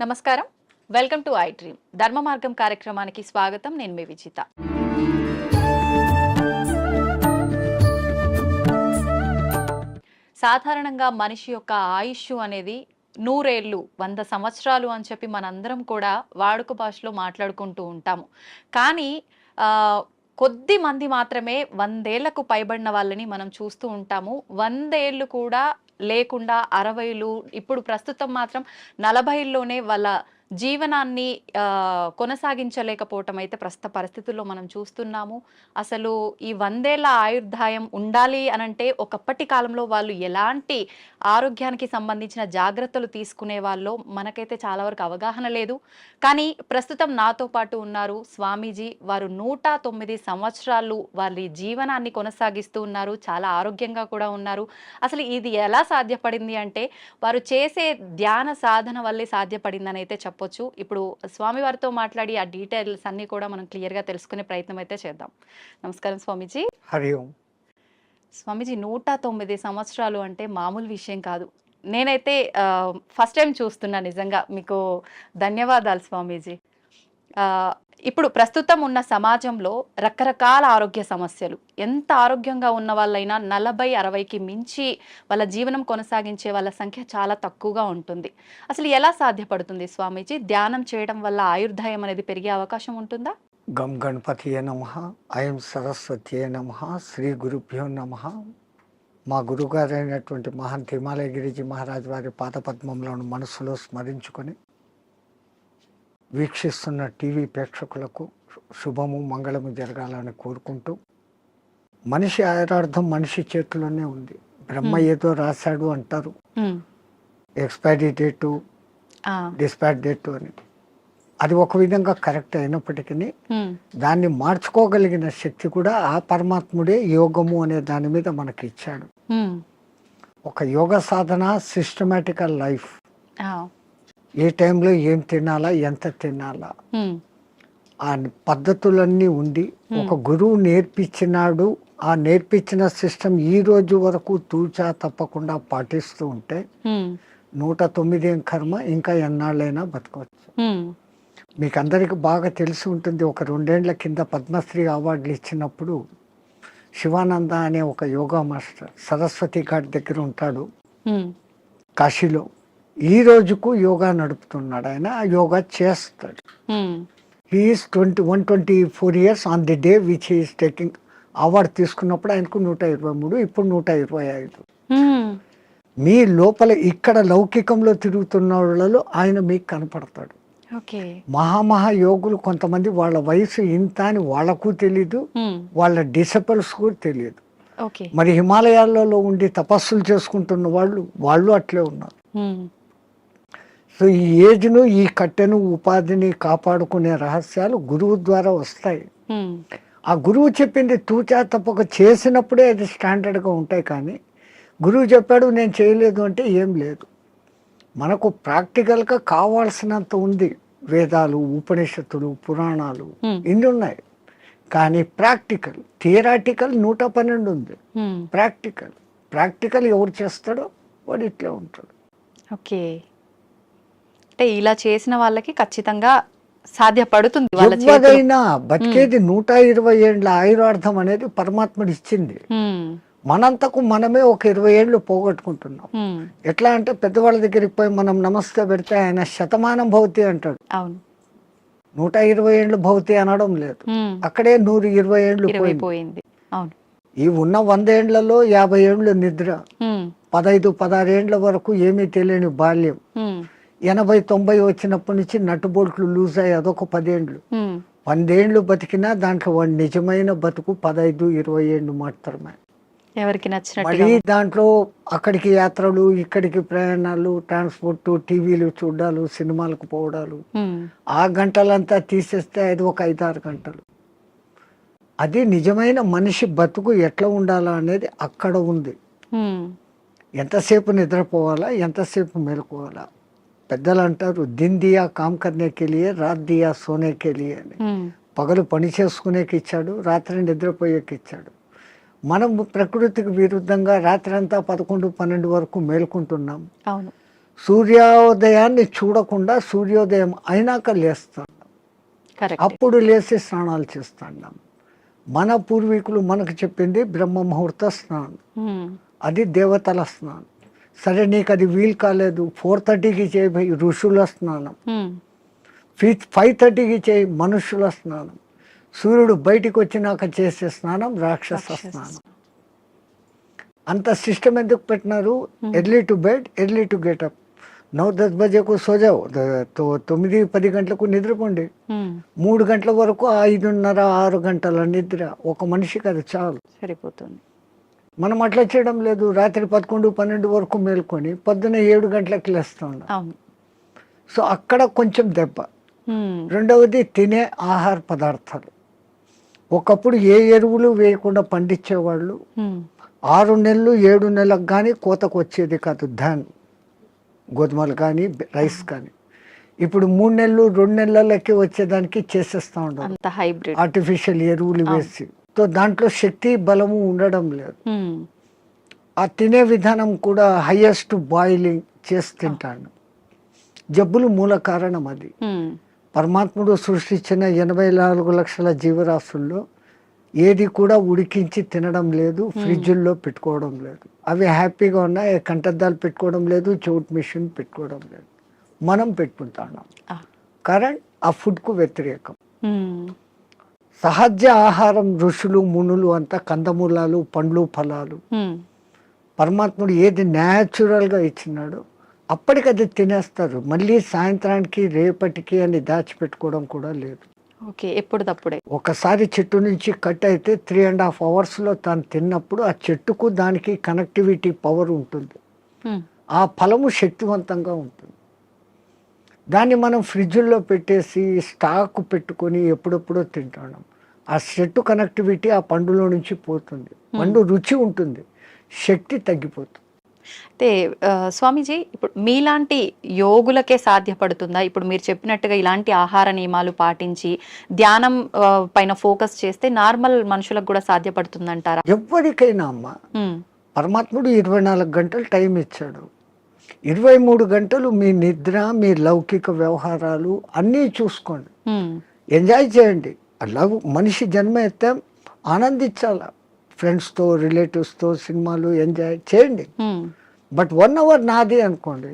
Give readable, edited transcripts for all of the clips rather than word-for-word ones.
నమస్కారం. Welcome to I dream. ధర్మ మార్గం కార్యక్రమానికి స్వాగతం. నేను మీ విజిత. సాధారణంగా మనిషి యొక్క ఆయుష్ అనేది 100 ఏళ్ళు, 100 సంవత్సరాలు అని చెప్పి మనందరం కూడా వాడుక భాషలో మాట్లాడుకుంటూ ఉంటాము. కానీ కొద్ది మంది మాత్రమే 100 ఏళ్లకు పైబడిన వాళ్ళని మనం చూస్తూ ఉంటాము. 100 ఏళ్ళు కూడా లేకుండా 60లు, ఇప్పుడు ప్రస్తుతం మాత్రం 40లోనే వాళ్ళ జీవనాన్ని కొనసాగించలేకపోవటం అయితే ప్రస్తుత పరిస్థితుల్లో మనం చూస్తున్నాము. అసలు ఈ 100 ఏళ్ల ఆయుర్దాయం ఉండాలి అనంటే ఒకప్పటి కాలంలో వాళ్ళు ఎలాంటి ఆరోగ్యానికి సంబంధించిన జాగ్రత్తలు తీసుకునే వాళ్ళో మనకైతే చాలా వరకు అవగాహన లేదు. కానీ ప్రస్తుతం నాతో పాటు ఉన్నారు స్వామీజీ. వారు 109 సంవత్సరాలు వారి జీవనాన్ని కొనసాగిస్తూ ఉన్నారు. చాలా ఆరోగ్యంగా కూడా ఉన్నారు. అసలు ఇది ఎలా సాధ్యపడింది అంటే వారు చేసే ధ్యాన సాధన వల్లే సాధ్యపడిందని అయితే చెప్పొచ్చు. ఇప్పుడు స్వామివారితో మాట్లాడి ఆ డీటెయిల్స్ అన్ని కూడా మనం క్లియర్గా తెలుసుకునే ప్రయత్నం అయితే చేద్దాం. నమస్కారం స్వామీజీ. హరి ఓం. స్వామీజీ 109 సంవత్సరాలు అంటే మామూలు విషయం కాదు. నేనైతే ఫస్ట్ టైం చూస్తున్నా. నిజంగా మీకు ధన్యవాదాలు స్వామీజీ. ఇప్పుడు ప్రస్తుతం ఉన్న సమాజంలో రకరకాల ఆరోగ్య సమస్యలు, ఎంత ఆరోగ్యంగా ఉన్న వాళ్ళైనా 40-60కి మించి వాళ్ళ జీవనం కొనసాగించే వాళ్ళ సంఖ్య చాలా తక్కువగా ఉంటుంది. అసలు ఎలా సాధ్యపడుతుంది స్వామీజీ? ధ్యానం చేయడం వల్ల ఆయుర్దాయం అనేది పెరిగే అవకాశం ఉంటుందా? గం గణపతియే నమః, ఐం సరస్వతియే నమః, శ్రీ గురుభ్యో నమః. మా గురుగారైనటువంటి మహంత్ హిమాలయ గిరిజీ మహారాజ్ వారి పాదపద్మంలోని మనసులో స్మరించుకొని వీక్షిస్తున్న టీవీ ప్రేక్షకులకు శుభము మంగళము జరగాలని కోరుకుంటూ, మనిషి ఆయురార్థం మనిషి చేతిలోనే ఉంది. బ్రహ్మ ఏదో రాశాడు అంటారు, ఎక్స్పైరీ డేటు, డిస్పాచ్ డేటు అని. అది ఒక విధంగా కరెక్ట్ అయినప్పటికీ దాన్ని మార్చుకోగలిగిన శక్తి కూడా ఆ పరమాత్ముడే యోగము అనే దాని మీద మనకి ఇచ్చాడు. ఒక యోగ సాధన, సిస్టమేటికల్ లైఫ్, ఏ టైంలో ఏం తినాలా, ఎంత తినాలా, ఆ పద్ధతులన్నీ ఉండి ఒక గురువు నేర్పించినాడు. ఆ నేర్పించిన సిస్టమ్ ఈ రోజు వరకు తూచా తప్పకుండా పాటిస్తూ ఉంటే 109 కర్మ ఇంకా ఎన్నాళ్ళైనా బతకవచ్చు. మీకు అందరికి బాగా తెలిసి ఉంటుంది, ఒక 2 ఏళ్ల కింద పద్మశ్రీ అవార్డులు ఇచ్చినప్పుడు శివానంద అనే ఒక యోగా మాస్టర్ సరస్వతి ఘాట్ దగ్గర ఉంటాడు కాశీలో. ఈ రోజుకు యోగా నడుపుతున్నాడు ఆయన. ఆ యోగా చేస్తాడు. He's 124 years on the day which he's taking award. తీసుకున్నప్పుడు ఆయనకు 123, ఇప్పుడు 125. మీ లోపల ఇక్కడ లౌకికంలో తిరుగుతున్న వాళ్ళలో ఆయన మీకు కనపడతాడు. మహామహా యోగులు కొంతమంది వాళ్ళ వయసు ఇంత అని వాళ్ళకు తెలీదు, వాళ్ళ డిసైపుల్స్ కూడా తెలియదు. మరి హిమాలయాలలో ఉండి తపస్సులు చేసుకుంటున్న వాళ్ళు అట్లే ఉన్నారు. సో ఈ ఏజ్ను, ఈ కట్టెను, ఉపాధిని కాపాడుకునే రహస్యాలు గురువు ద్వారా వస్తాయి. ఆ గురువు చెప్పింది తూచా తప్పక చేసినప్పుడే అది స్టాండర్డ్గా ఉంటాయి. కానీ గురువు చెప్పాడు నేను చేయలేదు అంటే ఏం లేదు. మనకు ప్రాక్టికల్గా కావాల్సినంత ఉంది. వేదాలు, ఉపనిషత్తులు, పురాణాలు ఇన్ని ఉన్నాయి. కానీ ప్రాక్టికల్, థియరాటికల్ 112 ఉంది. ప్రాక్టికల్ ఎవరు చేస్తాడో వాడు ఇట్లే ఉంటాడు. ఓకే, అంటే ఇలా చేసిన వాళ్ళకి ఖచ్చితంగా సాధ్యపడుతుంది. ఎవరైనా బతికేది 120 ఏళ్ళ ఆయురార్థం అనేది పరమాత్ముడు ఇచ్చింది. మనంతకు మనమే ఒక 20 ఏళ్ళు పోగొట్టుకుంటున్నాం. ఎట్లా అంటే పెద్దవాళ్ళ దగ్గరికి పోయి మనం నమస్తే పెడితే ఆయన శతమానం భవతి అంటాడు. 120 ఏళ్ళు భవతి అనడం లేదు. అక్కడే 120 ఏళ్ళు పోయింది. ఈ ఉన్న 100 ఏళ్లలో 50 ఏళ్ళు నిద్ర, 15-16 ఏళ్ల వరకు ఏమీ తెలియని బాల్యం, 80-90 వచ్చినప్పటి నుంచి నట్టుబోల్ట్లు లూజ్ అయ్యి అదొక 10 ఏళ్ళు. 100 ఏళ్ళు బతికినా దాంట్లో వాడి నిజమైన బతుకు 15-20 ఏళ్ళు మాత్రమే. ఎవరికి నచ్చినట్టు మరి దాంట్లో అక్కడికి యాత్రలు, ఇక్కడికి ప్రయాణాలు, ట్రాన్స్పోర్ట్, టీవీలు చూడాలు, సినిమాలకు పోవడాలు, ఆ గంటలంతా తీసేస్తే అది ఒక 5-6 గంటలు. అది నిజమైన మనిషి బతుకు ఎట్లా ఉండాలా అనేది అక్కడ ఉంది. ఎంతసేపు నిద్రపోవాలా, ఎంతసేపు మేలుకోవాలా. పెద్దలు అంటారు దిన్ దియా కామ్ కర్నేకి లియే, రాత్ దియా సోనేకి లియే అని. పగలు పని చేసుకునేకి ఇచ్చాడు, రాత్రి నిద్రపోయేకి ఇచ్చాడు. మనం ప్రకృతికి విరుద్ధంగా రాత్రి అంతా 11-12 వరకు మేలుకుంటున్నాం. సూర్యోదయాన్ని చూడకుండా సూర్యోదయం అయినాక లేస్తాం, కరెక్ట్. అప్పుడు లేచి స్నానాలు చేస్తాం. మన పూర్వీకులు మనకు చెప్పింది బ్రహ్మ ముహూర్త స్నానం, అది దేవతల స్నానం. సరే నీకు అది వీలు కాలేదు, 4:30కి చేయి ఋషుల స్నానం, 5:30కి చేయి మనుషుల స్నానం, సూర్యుడు బయటికి వచ్చినాక చేసే స్నానం రాక్షస స్నానం. అంత సిస్టమ్ ఎందుకు పెట్టినారు? Early to bed, early to get up. 9-10 బజేకు సోజావు, 9-10 గంటలకు నిద్రపోండి, 3 గంటల వరకు 5:30-6 గంటల నిద్ర ఒక మనిషికి అది చాలు, సరిపోతుంది. మనం అట్లా చేయడం లేదు. రాత్రి 11-12 వరకు మేల్కొని పొద్దున్న 7 గంటలకు లేస్తూ ఉన్నాం. అవును. సో అక్కడ కొంచెం దెబ్బ. రెండవది తినే ఆహార పదార్థాలు. ఒకప్పుడు ఏ ఎరువులు వేయకుండా పండించేవాళ్ళు. 6 నెలలు 7 నెలలకు కానీ కోతకు వచ్చేది కాదు ధాన్, గోధుమలు కానీ రైస్ కానీ. ఇప్పుడు 3 నెలలు 2 నెలలకి వచ్చేదానికి చేసేస్తూ ఉంటారు ఆర్టిఫిషియల్ ఎరువులు వేసి. సో దాంట్లో శక్తి బలము ఉండడం లేదు. ఆ తినే విధానం కూడా హైయెస్ట్ బాయిలింగ్ చేసి తింటాను. జబ్బులు మూల కారణం అది. పరమాత్ముడు సృష్టించిన 84 లక్షల జీవరాశుల్లో ఏది కూడా ఉడికించి తినడం లేదు, ఫ్రిడ్జుల్లో పెట్టుకోవడం లేదు. అవి హ్యాపీగా ఉన్నాయి, కంటద్దాలు పెట్టుకోవడం లేదు, చోట్ మిషన్ పెట్టుకోవడం లేదు. మనం పెట్టుకుంటున్నాం. కరెంట్ ఆ ఫుడ్కు వ్యతిరేకం. సహజ ఆహారం ఋషులు మునులు అంతా కందమూలాలు, పండ్లు, ఫలాలు. పరమాత్ముడు ఏది న్యాచురల్గా ఇచ్చినాడో అప్పటికది తినేస్తారు. మళ్ళీ సాయంత్రానికి రేపటికి అని దాచిపెట్టుకోవడం కూడా లేదు. ఓకే, ఎప్పుడు తప్పుడే. ఒకసారి చెట్టు నుంచి కట్ అయితే 3.5 అవర్స్లో తాను తిన్నప్పుడు ఆ చెట్టుకు దానికి కనెక్టివిటీ పవర్ ఉంటుంది, ఆ ఫలము శక్తివంతంగా ఉంటుంది. దాన్ని మనం ఫ్రిడ్జ్లో పెట్టేసి స్టాక్ పెట్టుకొని ఎప్పుడెప్పుడో తింటున్నాం. ఆ చెట్టు కనెక్టివిటీ ఆ పండులో నుంచి పోతుంది, పండు రుచి ఉంటుంది, శక్తి తగ్గిపోతుంది. అయితే స్వామీజీ, ఇప్పుడు మీలాంటి యోగులకే సాధ్యపడుతుందా? ఇప్పుడు మీరు చెప్పినట్టుగా ఇలాంటి ఆహార నియమాలు పాటించి ధ్యానం పైన ఫోకస్ చేస్తే నార్మల్ మనుషులకు కూడా సాధ్యపడుతుందంటారా? ఎవరికైనా అమ్మ, పరమాత్ముడు 24 గంటలు టైం ఇచ్చాడు. 23 గంటలు మీ నిద్ర, మీ లౌకిక వ్యవహారాలు అన్నీ చూసుకోండి, ఎంజాయ్ చేయండి. మనిషి జన్మ ఎత్తే ఆనందించాల, ఫ్రెండ్స్తో రిలేటివ్స్తో సినిమాలు ఎంజాయ్ చేయండి. బట్ 1 అవర్ నాది అనుకోండి,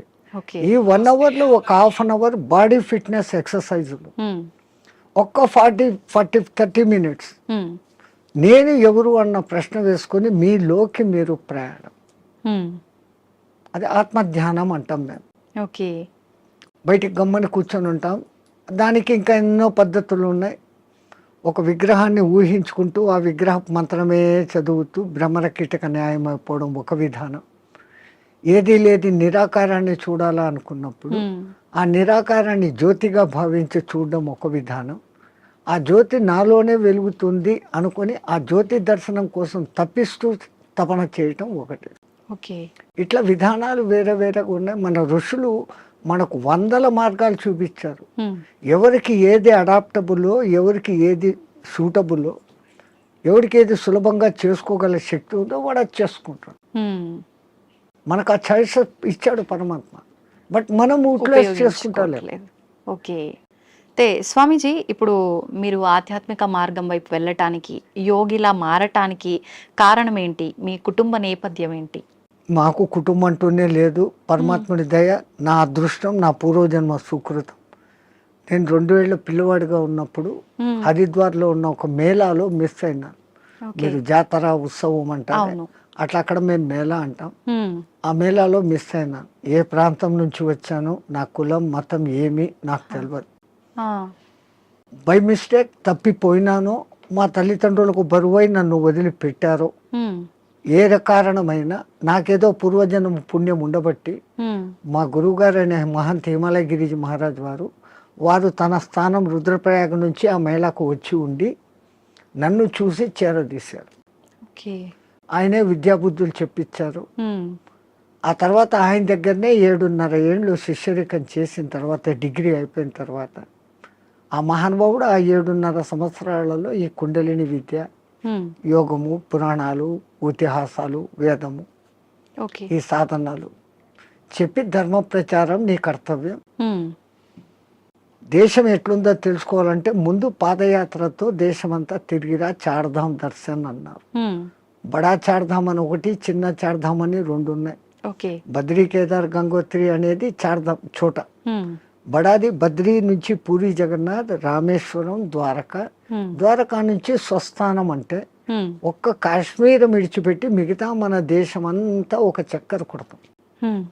ఈ 1 అవర్లో ఒక half an hour body fitness ఎక్సర్సైజులు, ఒక్క 40-30 మినిట్స్ నేను ఎవరు అన్న ప్రశ్న వేసుకొని మీలోకి మీరు ప్రయాణం. అది ఆత్మధ్యానం అంటాం మేము. ఓకే, బయటికి గమ్మని కూర్చొని ఉంటాం. దానికి ఇంకా ఎన్నో పద్ధతులు ఉన్నాయి. ఒక విగ్రహాన్ని ఊహించుకుంటూ ఆ విగ్రహ మంత్రమే చదువుతూ భ్రమర కీటక న్యాయం అయిపోవడం ఒక విధానం. ఏది లేది నిరాకారాన్ని చూడాలా అనుకున్నప్పుడు ఆ నిరాకారాన్ని జ్యోతిగా భావించి చూడడం ఒక విధానం. ఆ జ్యోతి నాలోనే వెలుగుతుంది అనుకొని ఆ జ్యోతి దర్శనం కోసం తప్పిస్తూ తపన చేయటం ఒకటి. ఓకే, ఇట్లా విధానాలు వేరే వేరేగా ఉన్నాయి. మన ఋషులు మనకు 100 మార్గాలు చూపించారు. ఎవరికి ఏది అడాప్టబుల్లో, ఎవరికి ఏది సూటబుల్లో, ఎవరికి ఏది సులభంగా చేసుకోగల శక్తి ఉందో వాడు అది చేసుకుంటాడు. మనకు ఆ చాయిస్ ఇచ్చాడు పరమాత్మ, బట్ మనం యూటిలైజ్ చేసుకుంటలేదు. ఓకే, అయితే స్వామీజీ, ఇప్పుడు మీరు ఆధ్యాత్మిక మార్గం వైపు వెళ్ళటానికి, యోగిలా మారటానికి కారణం ఏంటి? మీ కుటుంబ నేపథ్యం ఏంటి? మాకు కుటుంబం అంటూనే లేదు. పరమాత్ముడి దయ, నా అదృష్టం, నా పూర్వజన్మ సుకృతం. నేను 2 ఏళ్ళ పిల్లవాడిగా ఉన్నప్పుడు హరిద్వార్లో ఉన్న ఒక మేళాలో మిస్ అయినాను. మీరు జాతర ఉత్సవం అంటారు, అట్లా అక్కడ మేము మేళా అంటాం. ఆ మేళాలో మిస్ అయినాను. ఏ ప్రాంతం నుంచి వచ్చానో, నా కులం మతం ఏమి నాకు తెలియదు. బై మిస్టేక్ తప్పిపోయినానో, మా తల్లిదండ్రులకు బరువై నన్ను వదిలిపెట్టారో, ఏ కారణమైనా నాకేదో పూర్వజన్మ పుణ్యం ఉండబట్టి మా గురువుగారు అనే మహంత్ హిమాలయగిరి మహారాజ్ వారు తన స్థానం రుద్రప్రయాగ నుంచి ఆ మేళాకు వచ్చి ఉండి నన్ను చూసి చేరదీశారు. ఆయనే విద్యాబుద్ధులు చెప్పించారు. ఆ తర్వాత ఆయన దగ్గరనే 7.5 ఏళ్ళు శిష్యరికం చేసిన తర్వాత, డిగ్రీ అయిపోయిన తర్వాత, ఆ మహానుభావుడు ఆ 7.5 సంవత్సరాలలో ఈ కుండలిని విద్య, యోగము, పురాణాలు, ఇతిహాసాలు, వేదము, ఈ సాధనాలు చెప్పి ధర్మ ప్రచారం నీ కర్తవ్యం. ఉమ్, దేశం ఎట్లుందో తెలుసుకోవాలంటే ముందు పాదయాత్రతో దేశమంతా తిరిగిరా, చార్ధామ్ దర్శన్ అన్నారు. ఉమ్, బడా చార్ధామ్ అని ఒకటి, చిన్న చార్ధామ్ అని రెండు ఉన్నాయి. ఓకే. బద్రీ, కేదార్, గంగోత్రి అనేది చార్ధామ్ చోట. ఉమ్, బడాది బద్రీ నుంచి పూరి జగన్నాథ్, రామేశ్వరం, ద్వారకా. ఉమ్, ద్వారకా నుంచి స్వస్థానం అంటే ఉమ్, ఒక్క కాశ్మీర్ విడిచిపెట్టి మిగతా మన దేశం అంతా ఒక చక్కర కొడతాం. ఉమ్,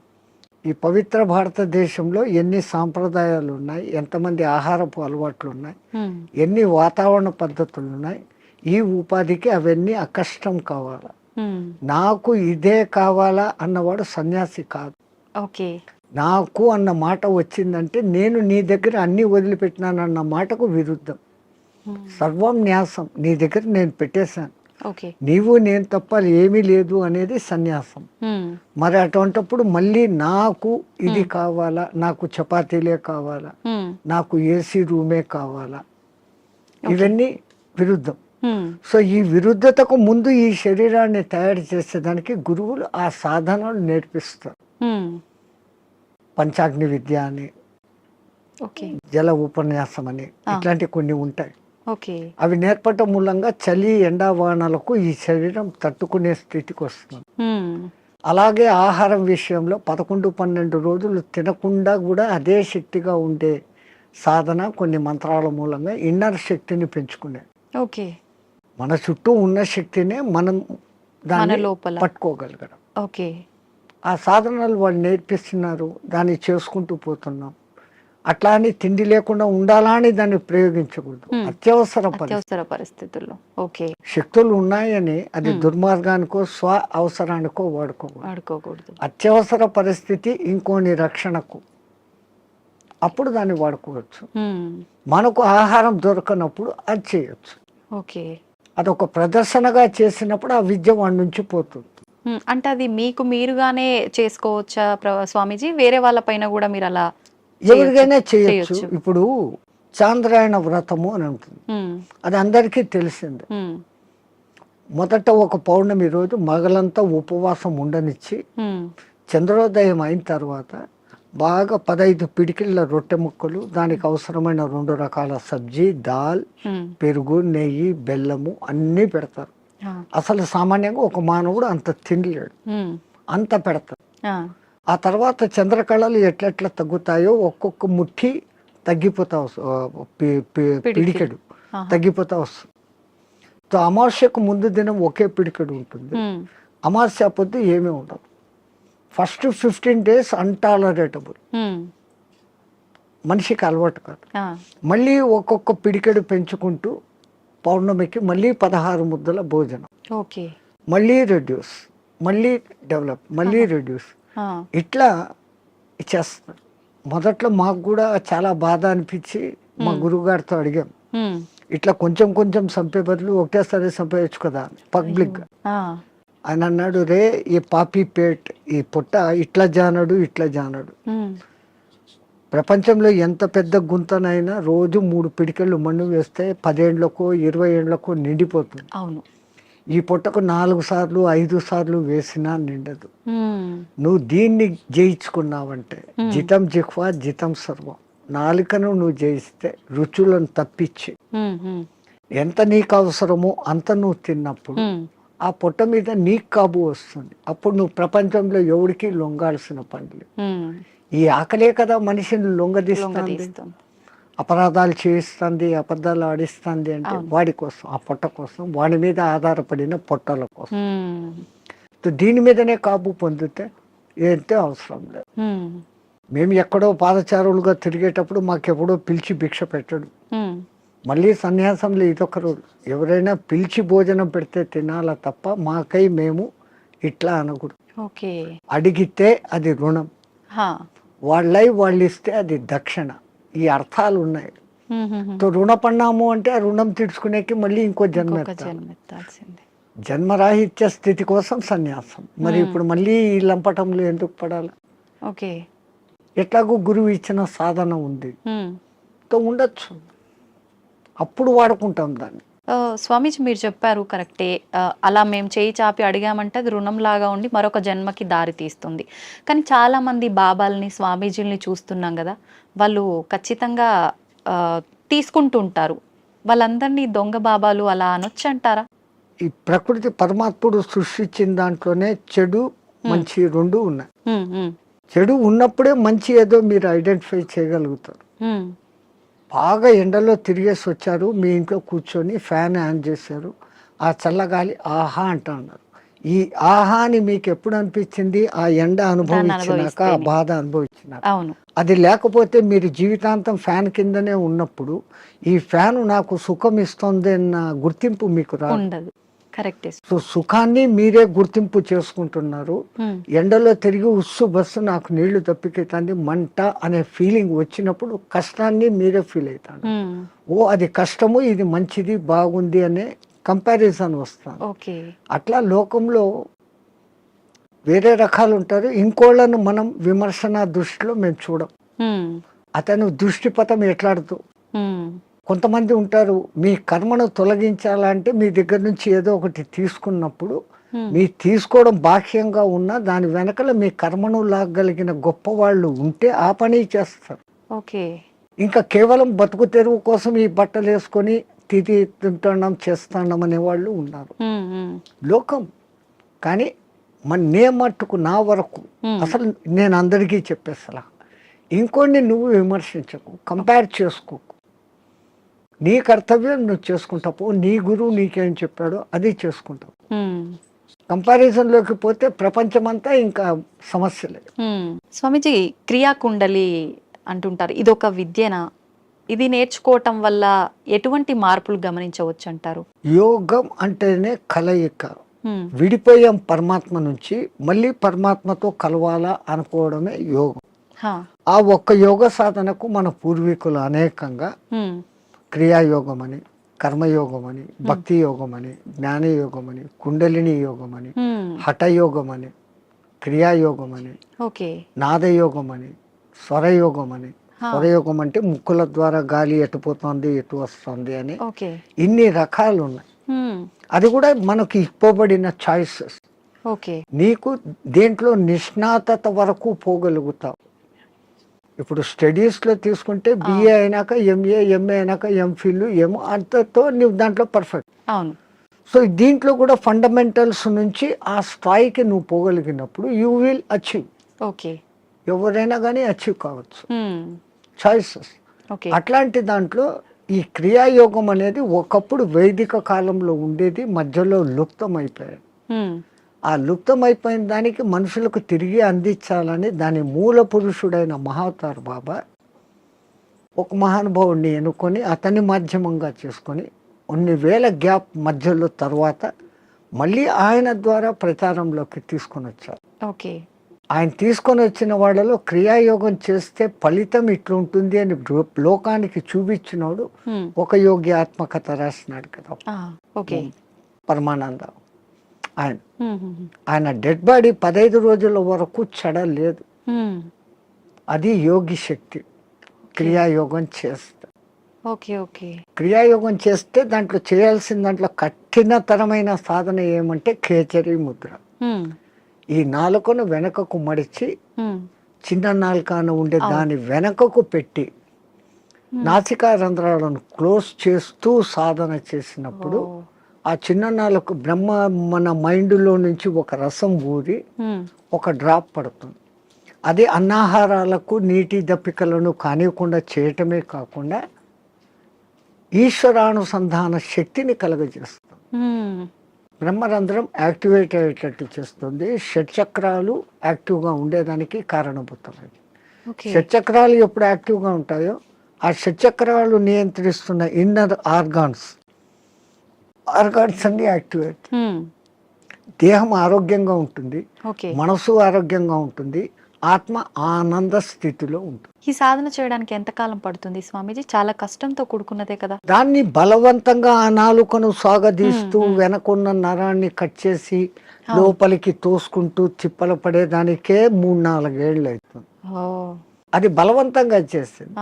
ఈ పవిత్ర భారతదేశంలో ఎన్ని సాంప్రదాయాలు ఉన్నాయి, ఎంతమంది ఆహారపు అలవాట్లు ఉన్నాయి, ఉమ్, ఎన్ని వాతావరణ పద్ధతులు ఉన్నాయి. ఈ ఉపాధికి అవన్నీ అకష్టం కావాలా. ఉమ్, నాకు ఇదే కావాలా అన్నవాడు సన్యాసి కాదు. ఓకే. నాకు అన్న మాట వచ్చిందంటే నేను నీ దగ్గర అన్ని వదిలిపెట్టినానన్న మాటకు విరుద్ధం. ఉమ్, సర్వం న్యాసం, నీ దగ్గర నేను పెట్టేశాను, ఓకే. నీవు నేను తప్ప ఏమీ లేదు అనేది సన్యాసం. ఉమ్, మరి అటువంటప్పుడు మళ్ళీ నాకు ఇది కావాలా, నాకు చపాతీలే కావాలా, ఉమ్, నాకు ఏసీ రూమే కావాలా, ఇవన్నీ విరుద్ధం. ఉమ్, సో ఈ విరుద్ధతకు ముందు ఈ శరీరాన్ని తయారు చేసేదానికి గురువులు ఆ సాధనలు నేర్పిస్తారు. ఉమ్, పంచాగ్ని విద్య అని, ఓకే. జల ఉపన్యాసం అని, ఇట్లాంటి కొన్ని ఉంటాయి. ఓకే. అవి నేర్పటం మూలంగా చలి, ఎండావానలకు ఈ శరీరం తట్టుకునే స్థితికి వస్తుంది. ఉమ్, అలాగే ఆహారం విషయంలో 11-12 రోజులు తినకుండా కూడా అదే శక్తిగా ఉండే సాధన కొన్ని మంత్రాల మూలంగా ఇన్నర్ శక్తిని పెంచుకునే. ఓకే. మన చుట్టూ ఉన్న శక్తినే మనం మన దాన్ని లోపల. పట్టుకోగలగడం. ఓకే. ఆ సాధనలు వాళ్ళు నేర్పిస్తున్నారు, దాన్ని చేసుకుంటూ పోతున్నాం. అట్లా అని తిండి లేకుండా ఉండాలా అని దాన్ని ప్రయోగించకూడదు. అత్యవసర పరిస్థితి. అత్యవసర పరిస్థితుల్లో. ఓకే. శక్తులు ఉన్నాయని అది దుర్మార్గానికో స్వ అవసరానికో వాడుకోకూడదు. వాడుకోకూడదు. అత్యవసర పరిస్థితి ఇంకోని రక్షణకు, అప్పుడు దాన్ని వాడుకోవచ్చు. ఉమ్, మనకు ఆహారం దొరకనప్పుడు అది చేయొచ్చు. ఓకే. అదొక ప్రదర్శనగా చేసినప్పుడు ఆ విద్య వాడి నుంచి పోతుంది. ఉమ్, అంటే అది మీకు మీరుగానే చేసుకోవచ్చా స్వామీజీ? వేరే వాళ్ళ పైన కూడా మీరు అలా ఎవరికైనా చేయొచ్చు. ఇప్పుడు చాంద్రాయణ వ్రతము అని ఉంటుంది, ఉమ్, అది అందరికీ తెలిసిందే. ఉమ్, మొదట ఒక పౌర్ణమి రోజు మగలంతా ఉపవాసం ఉండనిచ్చి ఉమ్, చంద్రోదయం అయిన తర్వాత బాగా 15 పిడికిళ్ళ రొట్టె ముక్కలు, దానికి అవసరమైన 2 రకాల సబ్జీ, దాల్, ఉమ్, పెరుగు, నెయ్యి, బెల్లము అన్నీ పెడతారు. ఆ, అసలు సామాన్యంగా ఒక మానవుడు అంత తినలేడు, ఉమ్, అంత పెడతారు. ఆ, ఆ తర్వాత చంద్రకళలు ఎట్లెట్లా తగ్గుతాయో ఒక్కొక్క ముఠి తగ్గిపోతా పిడికెడు ఆహా. తగ్గిపోతా వస్తుంది. సో అమావాస్యకు ముందు దినం ఒకే పిడికెడు ఉంటుంది, ఉమ్, అమావాస్య పొద్దు ఏమీ ఉండదు. ఫస్ట్ 15 days అన్టాలరేటబుల్, ఉమ్, మనిషికి అలవాటు కాదు. ఆ, మళ్ళీ ఒక్కొక్క పిడికెడు పెంచుకుంటూ పౌర్ణమికి మళ్ళీ 16 ముద్దల భోజనం, ఓకే. మళ్ళీ రెడ్యూస్, మళ్ళీ డెవలప్, మళ్ళీ రెడ్యూస్, ఆ, ఇట్లా చేస్తారు. మొదట్లో మాకు కూడా చాలా బాధ అనిపించి మా గురువుగారితో అడిగాం, ఉమ్, ఇట్లా కొంచెం కొంచెం చంపే బదులు ఒకటేసారి చంపేయచ్చు కదా పబ్లిక్. ఆ, ఆయన అన్నాడు, రే ఈ పాపీ పేట్, ఈ పొట్ట ఇట్లా జానడు ఇట్లా జానడు. ఉమ్, ప్రపంచంలో ఎంత పెద్ద గుంతనైనా రోజు 3 పిడికెళ్ళు మన్ను వేస్తే 10 ఏళ్లకో 20 ఏళ్లకో నిండిపోతుంది. అవును. ఈ పొట్టకు 4 సార్లు 5 సార్లు వేసినా నిండదు. ఉమ్, నువ్వు దీన్ని జయించుకున్నావంటే జితం జిహ్వా జితం సర్వం, నాలుకను నువ్వు జయిస్తే రుచులను తప్పించి ఉమ్, ఉమ్, ఎంత నీకు అవసరమో అంత నువ్వు తిన్నప్పుడు ఉమ్, ఆ పొట్ట మీద నీకు కాబు వస్తుంది. అప్పుడు నువ్వు ప్రపంచంలో ఎవరికి లొంగాల్సిన పని లేదు. ఉమ్, ఈ ఆకలే కదా మనిషిని లొంగదీస్తుంది, లొంగదీస్తుంది. అపరాధాలు చేయిస్తుంది, అబద్ధాలు ఆడిస్తుంది. అంటే వాడి కోసం, ఆ పొట్ట కోసం, వాడి మీద ఆధారపడిన పొట్టల కోసం. ఉమ్, దీని మీదనే కాపు పొందితే ఏంటే అవసరం లేదు. ఉమ్, మేము ఎక్కడో పాదచారులుగా తిరిగేటప్పుడు మాకెప్పుడో పిలిచి భిక్ష పెట్టడు. ఉమ్, మళ్ళీ సన్యాసంలో ఇదొక రోజు, ఎవరైనా పిలిచి భోజనం పెడితే తినాలా తప్ప మాకై మేము ఇట్లా అనకూడదు. ఓకే. అడిగితే అది రుణం, హా. వాళ్ళై వాళ్ళు ఇస్తే అది దక్షిణ. ఈ అర్థాలు ఉన్నాయి. ఉమ్, ఉమ్, ఉమ్. రుణపడినాము అంటే ఆ రుణం తీర్చుకునేకి మళ్ళీ ఇంకో జన్మ ఇంకొక ఎత్తాలి. జన్మ ఎత్తాల్సిందే. జన్మరాహిత్య స్థితి కోసం సన్యాసం. మరి ఇప్పుడు మళ్ళీ ఈ లంపటంలో ఎందుకు పడాలి? ఓకే. ఎట్లాగో గురువు ఇచ్చిన సాధన ఉంది, ఉమ్, తో ఉండొచ్చు, అప్పుడు వాడుకుంటాం దాన్ని. స్వామీజీ మీరు చెప్పారు కరెక్టే. అలా మేము చేయి చాపి అడిగామంటే అది రుణంలాగా ఉండి మరొక జన్మకి దారి తీస్తుంది. కానీ చాలామంది బాబాల్ని, స్వామీజీలని చూస్తున్నాం గదా! వాళ్ళు ఖచ్చితంగా తీసుకుంటూ ఉంటారు. వాళ్ళందరినీ దొంగ బాబాలు అలా అనొచ్చంటారా? ఈ ప్రకృతి పరమాత్ముడు సృష్టించిన దాంట్లోనే చెడు మంచి రెండు ఉన్నాయి. హ్మ్. హ్మ్. చెడు ఉన్నప్పుడే మంచి ఏదో మీరు ఐడెంటిఫై చేయగలుగుతారు. హ్మ్. బాగా ఎండలో తిరిగేసి వచ్చారు, మీ ఇంట్లో కూర్చొని ఫ్యాన్ ఆన్ చేశారు, ఆ చల్లగాలి ఆహా అంటున్నారు. ఈ ఆహా అని మీకు ఎప్పుడు అనిపించింది? ఆ ఎండ అనుభవించినాక, ఆ బాధ అనుభవించినాక. అవును. అది లేకపోతే మీరు జీవితాంతం ఫ్యాన్ కిందనే ఉన్నప్పుడు ఈ ఫ్యాన్ నాకు సుఖం ఇస్తుంది అన్న గుర్తింపు మీకు రాదు. ఉండదు. కరెక్టే. సో సుఖాన్ని మీరే గుర్తింపు చేసుకుంటున్నారు. ఎండలో తిరిగి ఉస్సు బస్సు నాకు నీళ్లు తప్పికెత్తంది మంట అనే ఫీలింగ్ వచ్చినప్పుడు కష్టాన్ని మీరే ఫీల్ అవుతాను. ఓ అది కష్టము, ఇది మంచిది, బాగుంది అనే కంపారిజన్ వస్తాను. అట్లా లోకంలో వేరే రకాలు ఉంటారు. ఇంకోళ్ళను మనం విమర్శన దృష్టిలో మేము చూడం. అతను దృష్టిపథం ఎట్లాడుతూ కొంతమంది ఉంటారు, మీ కర్మను తొలగించాలంటే మీ దగ్గర నుంచి ఏదో ఒకటి తీసుకున్నప్పుడు మీ తీసుకోవడం బాహ్యంగా ఉన్నా దాని వెనకల మీ కర్మను లాగలిగిన గొప్ప వాళ్ళు ఉంటే ఆ పని చేస్తారు. ఇంకా కేవలం బతుకు తెరువు కోసం ఈ బట్టలు వేసుకొని తింటున్నాం చేస్తున్నాం అనే వాళ్ళు ఉన్నారు లోకం. కానీ నే మట్టుకు నా వరకు అసలు నేను అందరికీ చెప్పేసలా, ఇంకోటి నువ్వు విమర్శించకు, కంపేర్ చేసుకోకు. నీ కర్తవ్యం నువ్వు చేసుకుంటావు, నీ గురువు నీకేం చెప్పాడో అది చేసుకుంటావు. కంపారిజన్లోకి పోతే ప్రపంచమంతా ఇంకా సమస్యలే. స్వామీజీ, క్రియాకుండలి అంటుంటారు, ఇది ఒక విద్యనా? ఇది నేర్చుకోవటం వల్ల ఎటువంటి మార్పులు గమనించవచ్చు అంటారు? యోగం అంటేనే కలయిక. విడిపోయాం పరమాత్మ నుంచి, మళ్ళీ పరమాత్మతో కలవాలా అనుకోవడమే యోగం. ఆ ఒక్క యోగ సాధనకు మన పూర్వీకులు అనేకంగా క్రియాయోగం అని, కర్మయోగం అని, భక్తి యోగం అని, జ్ఞానయోగం అని, కుండలిని యోగం అని, హఠయోగం అని, క్రియాయోగం అని, నాదయోగం అని, స్వరయోగం అని. స్వరయోగం అంటే ముక్కుల ద్వారా గాలి ఎటు పోతుంది ఎటు వస్తుంది అని ఇన్ని రకాలు ఉన్నాయి. అది కూడా మనకి ఇవ్వబడిన చాయిసెస్. నీకు దేంట్లో నిష్ణాతత వరకు పోగలుగుతావు. ఇప్పుడు స్టడీస్లో తీసుకుంటే బిఏ అయినాక ఎంఏ, ఎంఏ అయినాక ఎంఫిల్, ఏమో అంతతో నువ్వు దాంట్లో పర్ఫెక్ట్. అవును. సో దీంట్లో కూడా ఫండమెంటల్స్ నుంచి ఆ స్థాయికి నువ్వు పోగలిగినప్పుడు యూ విల్ అచీవ్. ఎవరైనా కానీ అచీవ్ కావచ్చు. చాయిసెస్. అట్లాంటి దాంట్లో ఈ క్రియాయోగం అనేది ఒకప్పుడు వైదిక కాలంలో ఉండేది, మధ్యలో లుప్తమైపోయాయి. ఆ లుప్తమైపోయిన దానికి మనుషులకు తిరిగి అందించాలని దాని మూల పురుషుడైన మహావతార్ బాబా ఒక మహానుభావుడిని ఎన్నుకొని అతని మాధ్యమంగా చేసుకొని కొన్ని వేల గ్యాప్ మధ్యలో తర్వాత మళ్ళీ ఆయన ద్వారా ప్రచారంలోకి తీసుకొని వచ్చారు. ఆయన తీసుకొని వచ్చిన వాళ్ళలో క్రియాయోగం చేస్తే ఫలితం ఇట్లుంటుంది అని లోకానికి చూపించినోడు ఒక యోగి ఆత్మకథ రాసినాడు కదా పరమానంద. ఆయన డెడ్ బాడీ 15 రోజుల వరకు చెడలేదు. అది యోగి శక్తి. క్రియాయోగం చేస్తే క్రియాయోగం చేస్తే దాంట్లో చేయాల్సిన దాంట్లో కఠినతరమైన సాధన ఏమంటే ఖేచరీ ముద్ర. ఈ నాలుకను వెనకకు మడిచి చిన్న నాలుకను ఉండే దాని వెనకకు పెట్టి నాసికా రంధ్రాలను క్లోజ్ చేస్తూ సాధన చేసినప్పుడు ఆ చిన్న నాలుక బ్రహ్మ మన మైండ్లో నుంచి ఒక రసం ఊరి ఒక డ్రాప్ పడుతుంది. అది అన్నాహారాలకు నీటి దప్పికలను కానివ్వకుండా చేయటమే కాకుండా ఈశ్వరానుసంధాన శక్తిని కలగజేస్తుంది. బ్రహ్మరంధ్రం యాక్టివేట్ అయ్యేటట్టు చేస్తుంది. షట్చక్రాలు యాక్టివ్గా ఉండేదానికి కారణమవుతుంది. షట్చక్రాలు ఎప్పుడు యాక్టివ్గా ఉంటాయో ఆ షట్చక్రాలు నియంత్రిస్తున్న ఇన్నర్ ఆర్గాన్స్ అన్ని యాక్టివేట్. దేహం ఆరోగ్యంగా ఉంటుంది, మనసు ఆరోగ్యంగా ఉంటుంది, ఆత్మ ఆనంద స్థితిలో ఉంటుంది. ఈ సాధన చేయడానికి ఎంత కాలం పడుతుంది స్వామీజీ? చాలా కష్టంతో కూడుకున్నదే కదా. దాన్ని బలవంతంగా ఆ నాలుకను సాగదీస్తూ వెనకున్న నరాన్ని కట్ చేసి లోపలికి తోసుకుంటూ తిప్పల పడేదానికే 3-4 ఏళ్ళు అవుతుంది. అది బలవంతంగా చేసింది.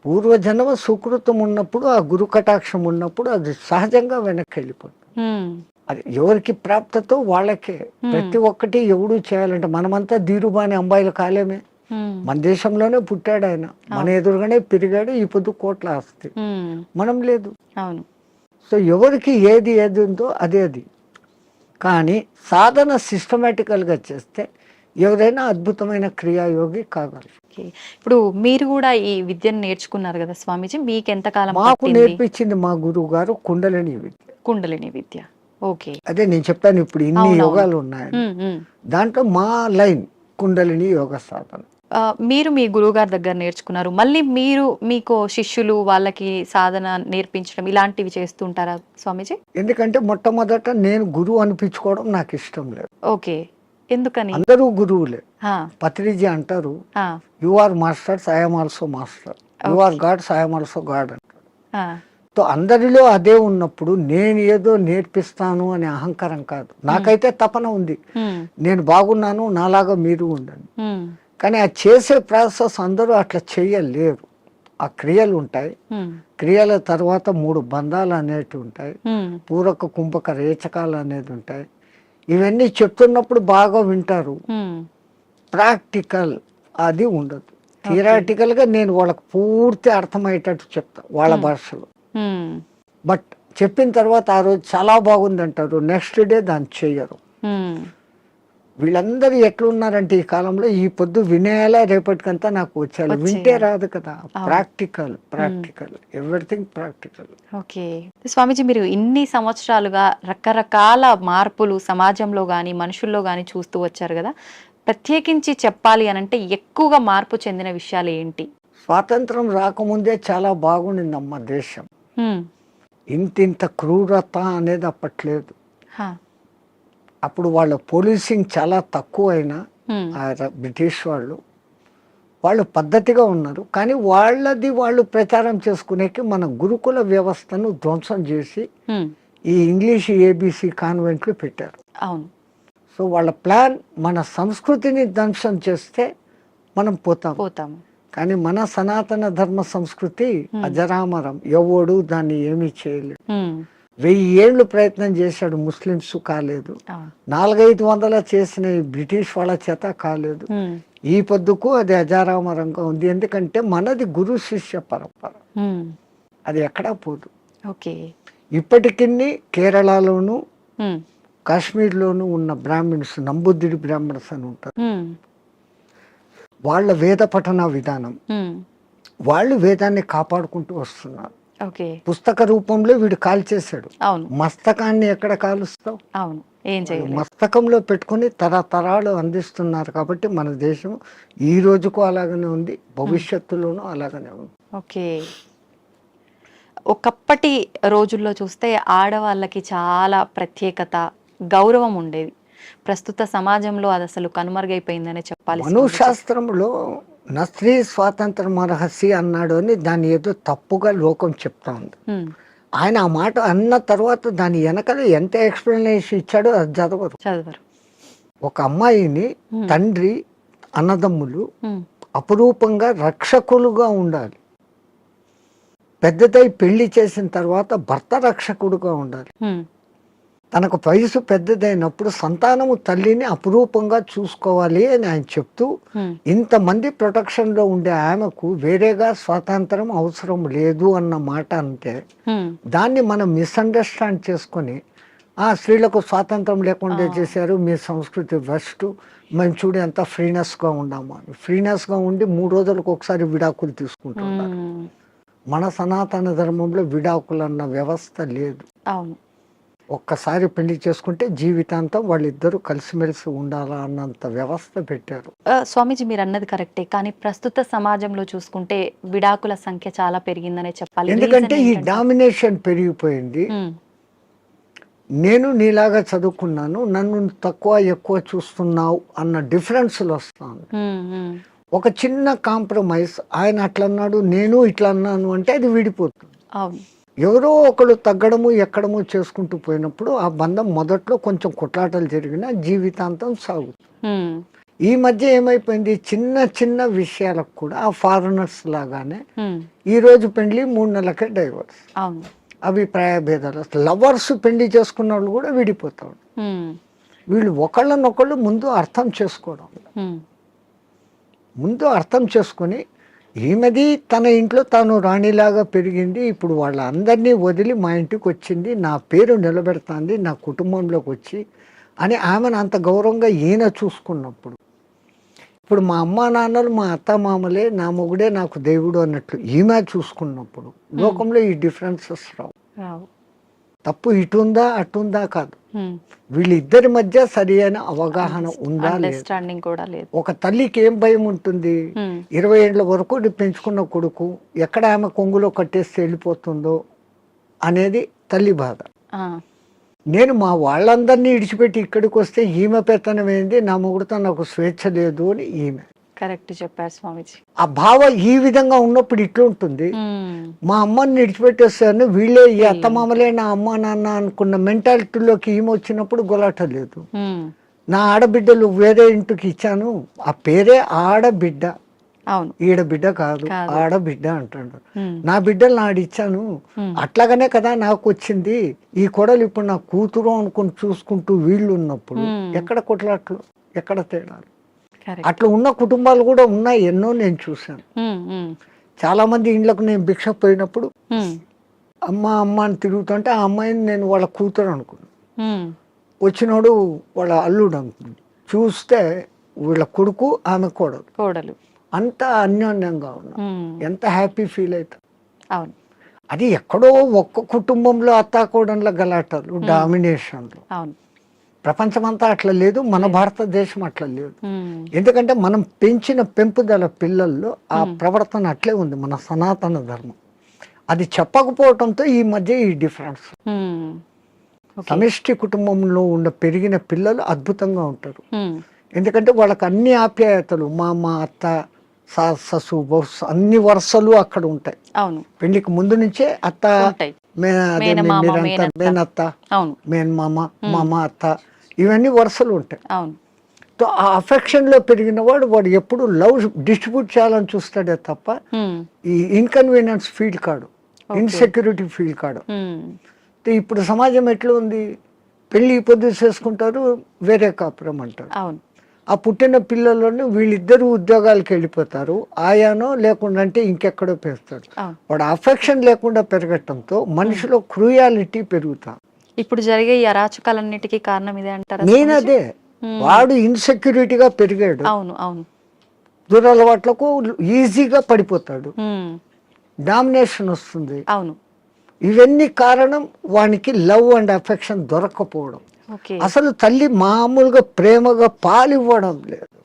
పూర్వజన్మ సుకృతం ఉన్నప్పుడు, ఆ గురు కటాక్షం ఉన్నప్పుడు అది సహజంగా వెనక్కి వెళ్ళిపోతుంది. అది ఎవరికి ప్రాప్తతో వాళ్ళకే. ప్రతి ఒక్కటి ఎవడు చేయాలంటే, మనమంతా ధీరుబాని అంబాయిలు కాలేమే. మన దేశంలోనే పుట్టాడు ఆయన, మన ఎదురుగానే పెరిగాడు, ఈ పొద్దు కోట్ల ఆస్తి, మనం లేదు. అవును. సో ఎవరికి ఏది ఉందో అదే అది. కానీ సాధన సిస్టమేటికల్గా చేస్తే ఎవరైనా అద్భుతమైన క్రియాయోగి కాగలరు. ఇప్పుడు మీరు కూడా ఈ విద్యను నేర్చుకున్నారు కదా స్వామీజీ, మీకు ఎంతకాలం మాకు నేర్పించింది మా గురువు గారు కుండలిని విద్య. కుండలిని విద్య. ఓకే. అదే నేను చెప్పాను, ఇప్పుడు ఇన్ని యోగాలు ఉన్నాయని. దాంట్లో మా లైన్ కుండలిని యోగ సాధన. మీరు మీ గురువు గారి దగ్గర నేర్చుకున్నారు, మళ్ళీ మీరు మీకు శిష్యులు వాళ్ళకి సాధన నేర్పించడం ఇలాంటివి చేస్తుంటారా స్వామీజీ? ఎందుకంటే మొట్టమొదట నేను గురువు అనిపించుకోవడం నాకు ఇష్టం లేదు. ఓకే. ఎందుకని? అందరూ గురువులే. పత్రిజీ అంటారు, you are masters, I'm also master, you are gods, I'm also god అంటారు. సో అందరిలో అదే ఉన్నప్పుడు నేను ఏదో నేర్పిస్తాను అనే అహంకారం కాదు. నాకైతే తపన ఉంది, నేను బాగున్నాను, నాలాగా మీరు ఉండండి. కానీ ఆ చేసే ప్రాసెస్ అందరూ అట్లా చేయలేరు. ఆ క్రియలు ఉంటాయి, క్రియల తర్వాత 3 బంధాలు అనేటివి ఉంటాయి, పూరక కుంభక రేచకాలు అనేది ఉంటాయి. ఇవన్నీ చెప్తున్నప్పుడు బాగా వింటారు, ప్రాక్టికల్ అది ఉండదు. థియరాటికల్ గా నేను వాళ్ళకి పూర్తి అర్థమయ్యేటట్టు చెప్తా వాళ్ళ భాషలో. బట్ చెప్పిన తర్వాత ఆ రోజు చాలా బాగుంది అంటారు, నెక్స్ట్ డే దాన్ని చెయ్యరు. వీళ్ళందరూ ఎట్లున్నారంటే ఈ కాలంలో, ఈ పొద్దు వినేయాలా రేపటికంతా నాకు వచ్చేయాలి, వింటే రాదు కదా. Practical, everything practical. ఓకే స్వామీజీ, మీరు ఇన్ని సంవత్సరాలుగా రకరకాల మార్పులు సమాజంలో కానీ మనుషుల్లో కానీ చూస్తూ వచ్చారు కదా, ప్రత్యేకించి చెప్పాలి అని అంటే ఎక్కువగా మార్పు చెందిన విషయాలు ఏంటి? స్వాతంత్రం రాకముందే చాలా బాగుండిందమ్మ దేశం. ఇంత క్రూరత అనేది అప్పట్లేదు. అప్పుడు వాళ్ళ పోలీసింగ్ చాలా తక్కువ అయినా బ్రిటిష్ వాళ్ళు పద్ధతిగా ఉన్నారు. కానీ వాళ్ళది వాళ్ళు ప్రచారం చేసుకునేకి మన గురుకుల వ్యవస్థను ధ్వంసం చేసి ఈ ఇంగ్లీష్ ఏబిసి కాన్వెంట్లు పెట్టారు. అవును. సో వాళ్ళ ప్లాన్ మన సంస్కృతిని ధ్వంసం చేస్తే మనం పోతాము. కానీ మన సనాతన ధర్మ సంస్కృతి అజరామరం, ఎవడు దాన్ని ఏమీ చేయలేదు. 1000 ఏళ్ళు ప్రయత్నం చేశాడు, ముస్లిమ్స్ కాలేదు. 400-500 చేసిన బ్రిటిష్ వాళ్ళ చేత కాలేదు. ఈ పొద్దుకు అది అజరామరంగా ఉంది. ఎందుకంటే మనది గురు శిష్య పరంపర, అది ఎక్కడా పోదు. ఇప్పటికి కేరళలోను కాశ్మీర్లోను ఉన్న బ్రాహ్మిన్స్, నంబుద్ధిడి బ్రాహ్మణ్స్ అని ఉంటారు. వాళ్ళ వేద పఠన విధానం, వాళ్ళు వేదాన్ని కాపాడుకుంటూ వస్తున్నారు. పుస్తక రూపంలో వీడు కాల్చేశాడు. మస్తకాన్ని ఎక్కడ కాలుస్తావు? మస్తకంలో పెట్టుకుని తరతరాలు అందిస్తున్నారు. కాబట్టి మన దేశం ఈ రోజుకు అలాగనే ఉంది, భవిష్యత్తులోనూ అలాగనే ఉంది. ఓకే. ఒకప్పటి రోజుల్లో చూస్తే ఆడవాళ్ళకి చాలా ప్రత్యేకత, గౌరవం ఉండేది. ప్రస్తుత సమాజంలో అది అసలు కనుమరుగైపోయిందనే చెప్పాలి. మనుశాస్త్రంలో నా స్త్రీ స్వాతంత్రం అర్హసి అన్నాడు అని దాన్ని ఏదో తప్పుగా లోకం చెప్తా ఉంది. ఆయన ఆ మాట అన్న తర్వాత దాని వెనకాల ఎంత ఎక్స్ప్లెనేషన్ ఇచ్చాడో అది చదవరు. ఒక అమ్మాయిని తండ్రి, అన్నదమ్ములు అపురూపంగా రక్షకులుగా ఉండాలి. పెద్దదై పెళ్లి చేసిన తర్వాత భర్త రక్షకుడుగా ఉండాలి. తనకు వయసు పెద్దదైనప్పుడు సంతానము తల్లిని అపురూపంగా చూసుకోవాలి అని ఆయన చెప్తూ, ఇంతమంది ప్రొటెక్షన్ లో ఉండే ఆమెకు వేరేగా స్వాతంత్రం అవసరం లేదు అన్న మాట అంటే, దాన్ని మనం మిస్అండర్స్టాండ్ చేసుకొని స్త్రీలకు స్వాతంత్రం లేకుండా చేశారు, మీ సంస్కృతి వెస్ట్, మేము చూడు ఎంత ఫ్రీనెస్గా ఉన్నాము అని. ఫ్రీనెస్గా ఉండి 3 రోజులకు ఒకసారి విడాకులు తీసుకుంటున్నారు. మన సనాతన ధర్మంలో విడాకులు అన్న వ్యవస్థ లేదు. ఒక్కసారి పెళ్లి చేసుకుంటే జీవితాంతం వాళ్ళిద్దరూ కలిసిమెలిసి ఉండాలా అన్నంత వ్యవస్థ పెట్టారు. స్వామీజీ, మీరు అన్నది కరెక్టే, కానీ ప్రస్తుత సమాజంలో చూసుకుంటే విడాకుల సంఖ్య చాలా పెరిగిందనే చెప్పాలి. ఎందుకంటే ఈ డామినేషన్ పెరిగిపోయింది. నేను నీలాగా చదువుకున్నాను, నన్ను తక్కువ ఎక్కువ చూస్తున్నావు అన్న డిఫరెన్స్లు వస్తాను. ఒక చిన్న కాంప్రమైజ్, ఆయన అట్లా అన్నాడు నేను ఇట్లా అన్నాను అంటే అది విడిపోతుంది. ఎవరో ఒకళ్ళు తగ్గడము ఎక్కడము చేసుకుంటూ పోయినప్పుడు ఆ బంధం మొదట్లో కొంచెం కొట్లాటలు జరిగినా జీవితాంతం సాగుతుంది. ఈ మధ్య ఏమైపోయింది, చిన్న చిన్న విషయాలకు కూడా ఆ ఫారినర్స్ లాగానే ఈ రోజు పెళ్లి 3 నెలలకే డైవర్స్, అవును. అభిప్రాయ భేదాలు. లవర్స్ పెళ్లి చేసుకున్న వాళ్ళు కూడా విడిపోతారు. వీళ్ళు ఒకళ్ళనొకళ్ళు ముందు అర్థం చేసుకోవడం, ముందు అర్థం చేసుకొని ఈమెది తన ఇంట్లో తాను రాణిలాగా పెరిగింది, ఇప్పుడు వాళ్ళందరినీ వదిలి మా ఇంటికి వచ్చింది, నా పేరు నిలబెడుతుంది నా కుటుంబంలోకి వచ్చి అని ఆమెను అంత గౌరవంగా ఈయన చూసుకున్నప్పుడు, ఇప్పుడు మా అమ్మా నాన్నలు మా అత్త మామలే, నా మొగుడే నాకు దేవుడు అన్నట్లు ఈమె చూసుకున్నప్పుడు లోకంలో ఈ డిఫరెన్సెస్ రావు. తప్పు ఇటుందా అటుందా కాదు, వీళ్ళిద్దరి మధ్య సరి అయిన అవగాహన ఉందా లేదు. ఒక తల్లికి ఏం భయం ఉంటుంది, 20 ఏళ్ల వరకు పెంచుకున్న కొడుకు ఎక్కడ ఆమె కొంగులో కట్టేసి వెళ్ళిపోతుందో అనేది తల్లి బాధ. నేను మా వాళ్ళందరినీ ఇడిచిపెట్టి ఇక్కడికి వస్తే ఈమె పెత్తనం ఏంది, నా మొగుడుతో నాకు స్వేచ్ఛ లేదు అని ఈమె. కరెక్ట్ చెప్పారు స్వామిజీ. ఆ భావ ఈ విధంగా ఉన్నప్పుడు ఇట్లుంటుంది. మా అమ్మని విడిచిపెట్టేస్తాను, వీళ్ళే ఈ అత్తమామలే నా అమ్మ నాన్న అనుకున్న మెంటాలిటీలోకి ఈమె వచ్చినప్పుడు గొలాట లేదు. నా ఆడబిడ్డలు వేరే ఇంటికి ఇచ్చాను, ఆ పేరే ఆడబిడ్డ, అవును, ఈడబిడ్డ కాదు ఆడబిడ్డ అంటాడు. నా బిడ్డలు నాడిచ్చాను, అట్లాగనే కదా నాకు వచ్చింది, ఈ కొడలు ఇప్పుడు నా కూతురు అనుకుని చూసుకుంటూ వీళ్ళు ఉన్నప్పుడు ఎక్కడ కొట్లాట్లు, ఎక్కడ తేడాలు. అట్లా ఉన్న కుటుంబాలు కూడా ఉన్నాయి, ఎన్నో నేను చూశాను. చాలా మంది ఇండ్లకు నేను భిక్ష పోయినప్పుడు అమ్మ అమ్మ అని తిరుగుతుంటే ఆ అమ్మాయిని నేను వాళ్ళ కూతురు అనుకున్నాను, వచ్చినోడు వాళ్ళ అల్లుడు అనుకున్నాను, చూస్తే వీళ్ళ కొడుకు ఆమె కోడలు, అంత అన్యోన్యంగా ఉన్నా, ఎంత హ్యాపీ ఫీల్ అవుతా. అవును, అది ఎక్కడో ఒక్క కుటుంబంలో అత్తాకోడన్ల గలాటలు, డామినేషన్లు. అవును, ప్రపంచమంతా అట్లా లేదు, మన భారతదేశం అట్లా లేదు. ఎందుకంటే మనం పెంచిన పెంపుదల పిల్లల్లో ఆ ప్రవర్తన అట్లే ఉంది, మన సనాతన ధర్మం. అది చెప్పకపోవడంతో ఈ మధ్య ఈ డిఫరెన్స్. సమిష్టి కుటుంబంలో ఉన్న పెరిగిన పిల్లలు అద్భుతంగా ఉంటారు, ఎందుకంటే వాళ్ళకి అన్ని ఆప్యాయతలు, మా అత్త ససు అన్ని వరుసలు అక్కడ ఉంటాయి. అవును, పెళ్లికి ముందు నుంచే అత్త మేనత్త, మేనమామ, మామ, అత్త, ఇవన్నీ వరుసలు ఉంటాయి. ఆ అఫెక్షన్ లో పెరిగిన వాడు ఎప్పుడు లవ్ డిస్ట్రిబ్యూట్ చేయాలని చూస్తాడే తప్ప ఈ ఇన్కన్వీనియన్స్ ఫీల్ కాడు, ఇన్సెక్యూరిటీ ఫీల్ కాడు. ఇప్పుడు సమాజం ఎట్లా ఉంది, పెళ్లి పొద్దు చేసుకుంటారు, వేరే కాపురం అంటారు. ఆ పుట్టిన పిల్లలను వీళ్ళిద్దరు ఉద్యోగాలకు వెళ్ళిపోతారు, ఆయానో లేకుండా అంటే ఇంకెక్కడో పెడతాడు. వాడు అఫెక్షన్ లేకుండా పెరగటంతో మనిషిలో క్రూయాలిటీ పెరుగుతా. ఇప్పుడు జరిగే ఈ అరాచకాలన్నిటికీ కారణం ఇదే అంటారా? నేను అదే, వాడు ఇన్సెక్యూరిటీగా పెరిగాడు, అవును అవును, దురలవాట్లకు ఈజీగా పడిపోతాడు, డామినేషన్ వస్తుంది. అవును, ఇవన్నీ కారణం వానికి లవ్ అండ్ అఫెక్షన్ దొరకపోవడం. అసలు తల్లి మామూలుగా ప్రేమగా పాలివ్వడం లేదు.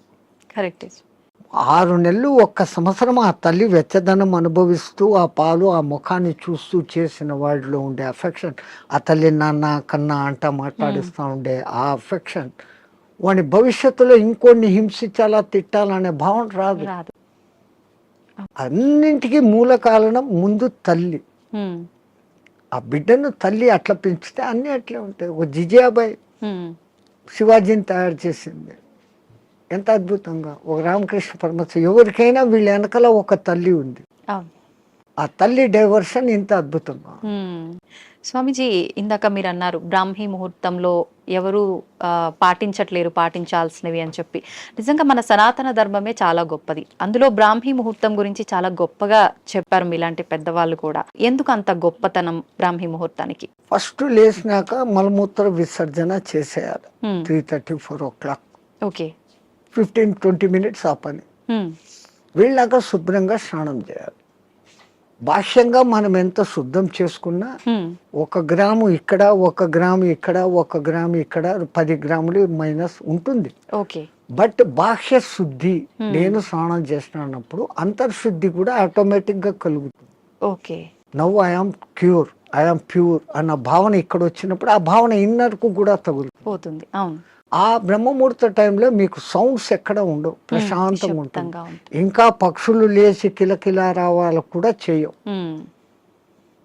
6 నెలలు 1 సంవత్సరం ఆ తల్లి వెచ్చదనం అనుభవిస్తూ ఆ పాలు ఆ ముఖాన్ని చూస్తూ చేసిన వాడిలో ఉండే అఫెక్షన్, ఆ తల్లి నాన్న కన్నా అంట మాట్లాడిస్తూ ఉండే ఆ అఫెక్షన్ వాడి భవిష్యత్తులో ఇంకొన్ని హింసించాలా తిట్టాలనే భావన రాదు. అన్నింటికీ మూల కారణం ముందు తల్లి. ఆ బిడ్డను తల్లి అట్లా పెంచితే అన్నీ అట్లే ఉంటాయి. ఒక జిజియాబాయి శివాజీని తయారు చేసింది ఎంత అద్భుతంగా, ఒక రామకృష్ణ పరమహంస, ఎవరికైనా వీళ్ళ వెనకాల ఒక తల్లి ఉంది. ఆ తల్లి డైవర్షన్ ఇంత అద్భుతంగా. స్వామిజీ, ఇందాక మీరు అన్నారు బ్రాహ్మీ ముహూర్తంలో ఎవరు పాటించట్లేరు పాటించాల్సినవి అని చెప్పి. నిజంగా మన సనాతన ధర్మమే చాలా గొప్పది, అందులో బ్రాహ్మీ ముహూర్తం గురించి చాలా గొప్పగా చెప్పారు మీలాంటి పెద్దవాళ్ళు కూడా. ఎందుకు అంత గొప్పతనం బ్రాహ్మీ ముహూర్తానికి? ఫస్ట్ లేచినాక మలమూత్ర విసర్జన చేసేయాలి 3:30-4 o'clock. ఓకే, 15-20 minutes ఆ పని. వీళ్ళాక శుభ్రంగా స్నానం చేయాలి. భాష్యంగా మనం ఎంత శుద్ధం చేసుకున్నా 1 గ్రాము ఇక్కడ 1 గ్రాము ఇక్కడ 1 గ్రాము ఇక్కడ 10 గ్రాములు మైనస్ ఉంటుంది. బట్ బాహ్య శుద్ధి, నేను స్నానం చేసినప్పుడు అంతర్శుద్ధి కూడా ఆటోమేటిక్ గా కలుగుతుంది. Now I am cure, I am pure అన్న భావన ఇక్కడ వచ్చినప్పుడు ఆ భావన ఇన్నర్ కు కూడా తగులుతుంది. ఆ బ్రహ్మముహూర్త టైంలో మీకు సౌండ్స్ ఎక్కడ ఉండవు, ప్రశాంతంగా ఉంటుంది. ఇంకా పక్షులు లేచి కిలకిలా రావాలకు కూడా చేయవు.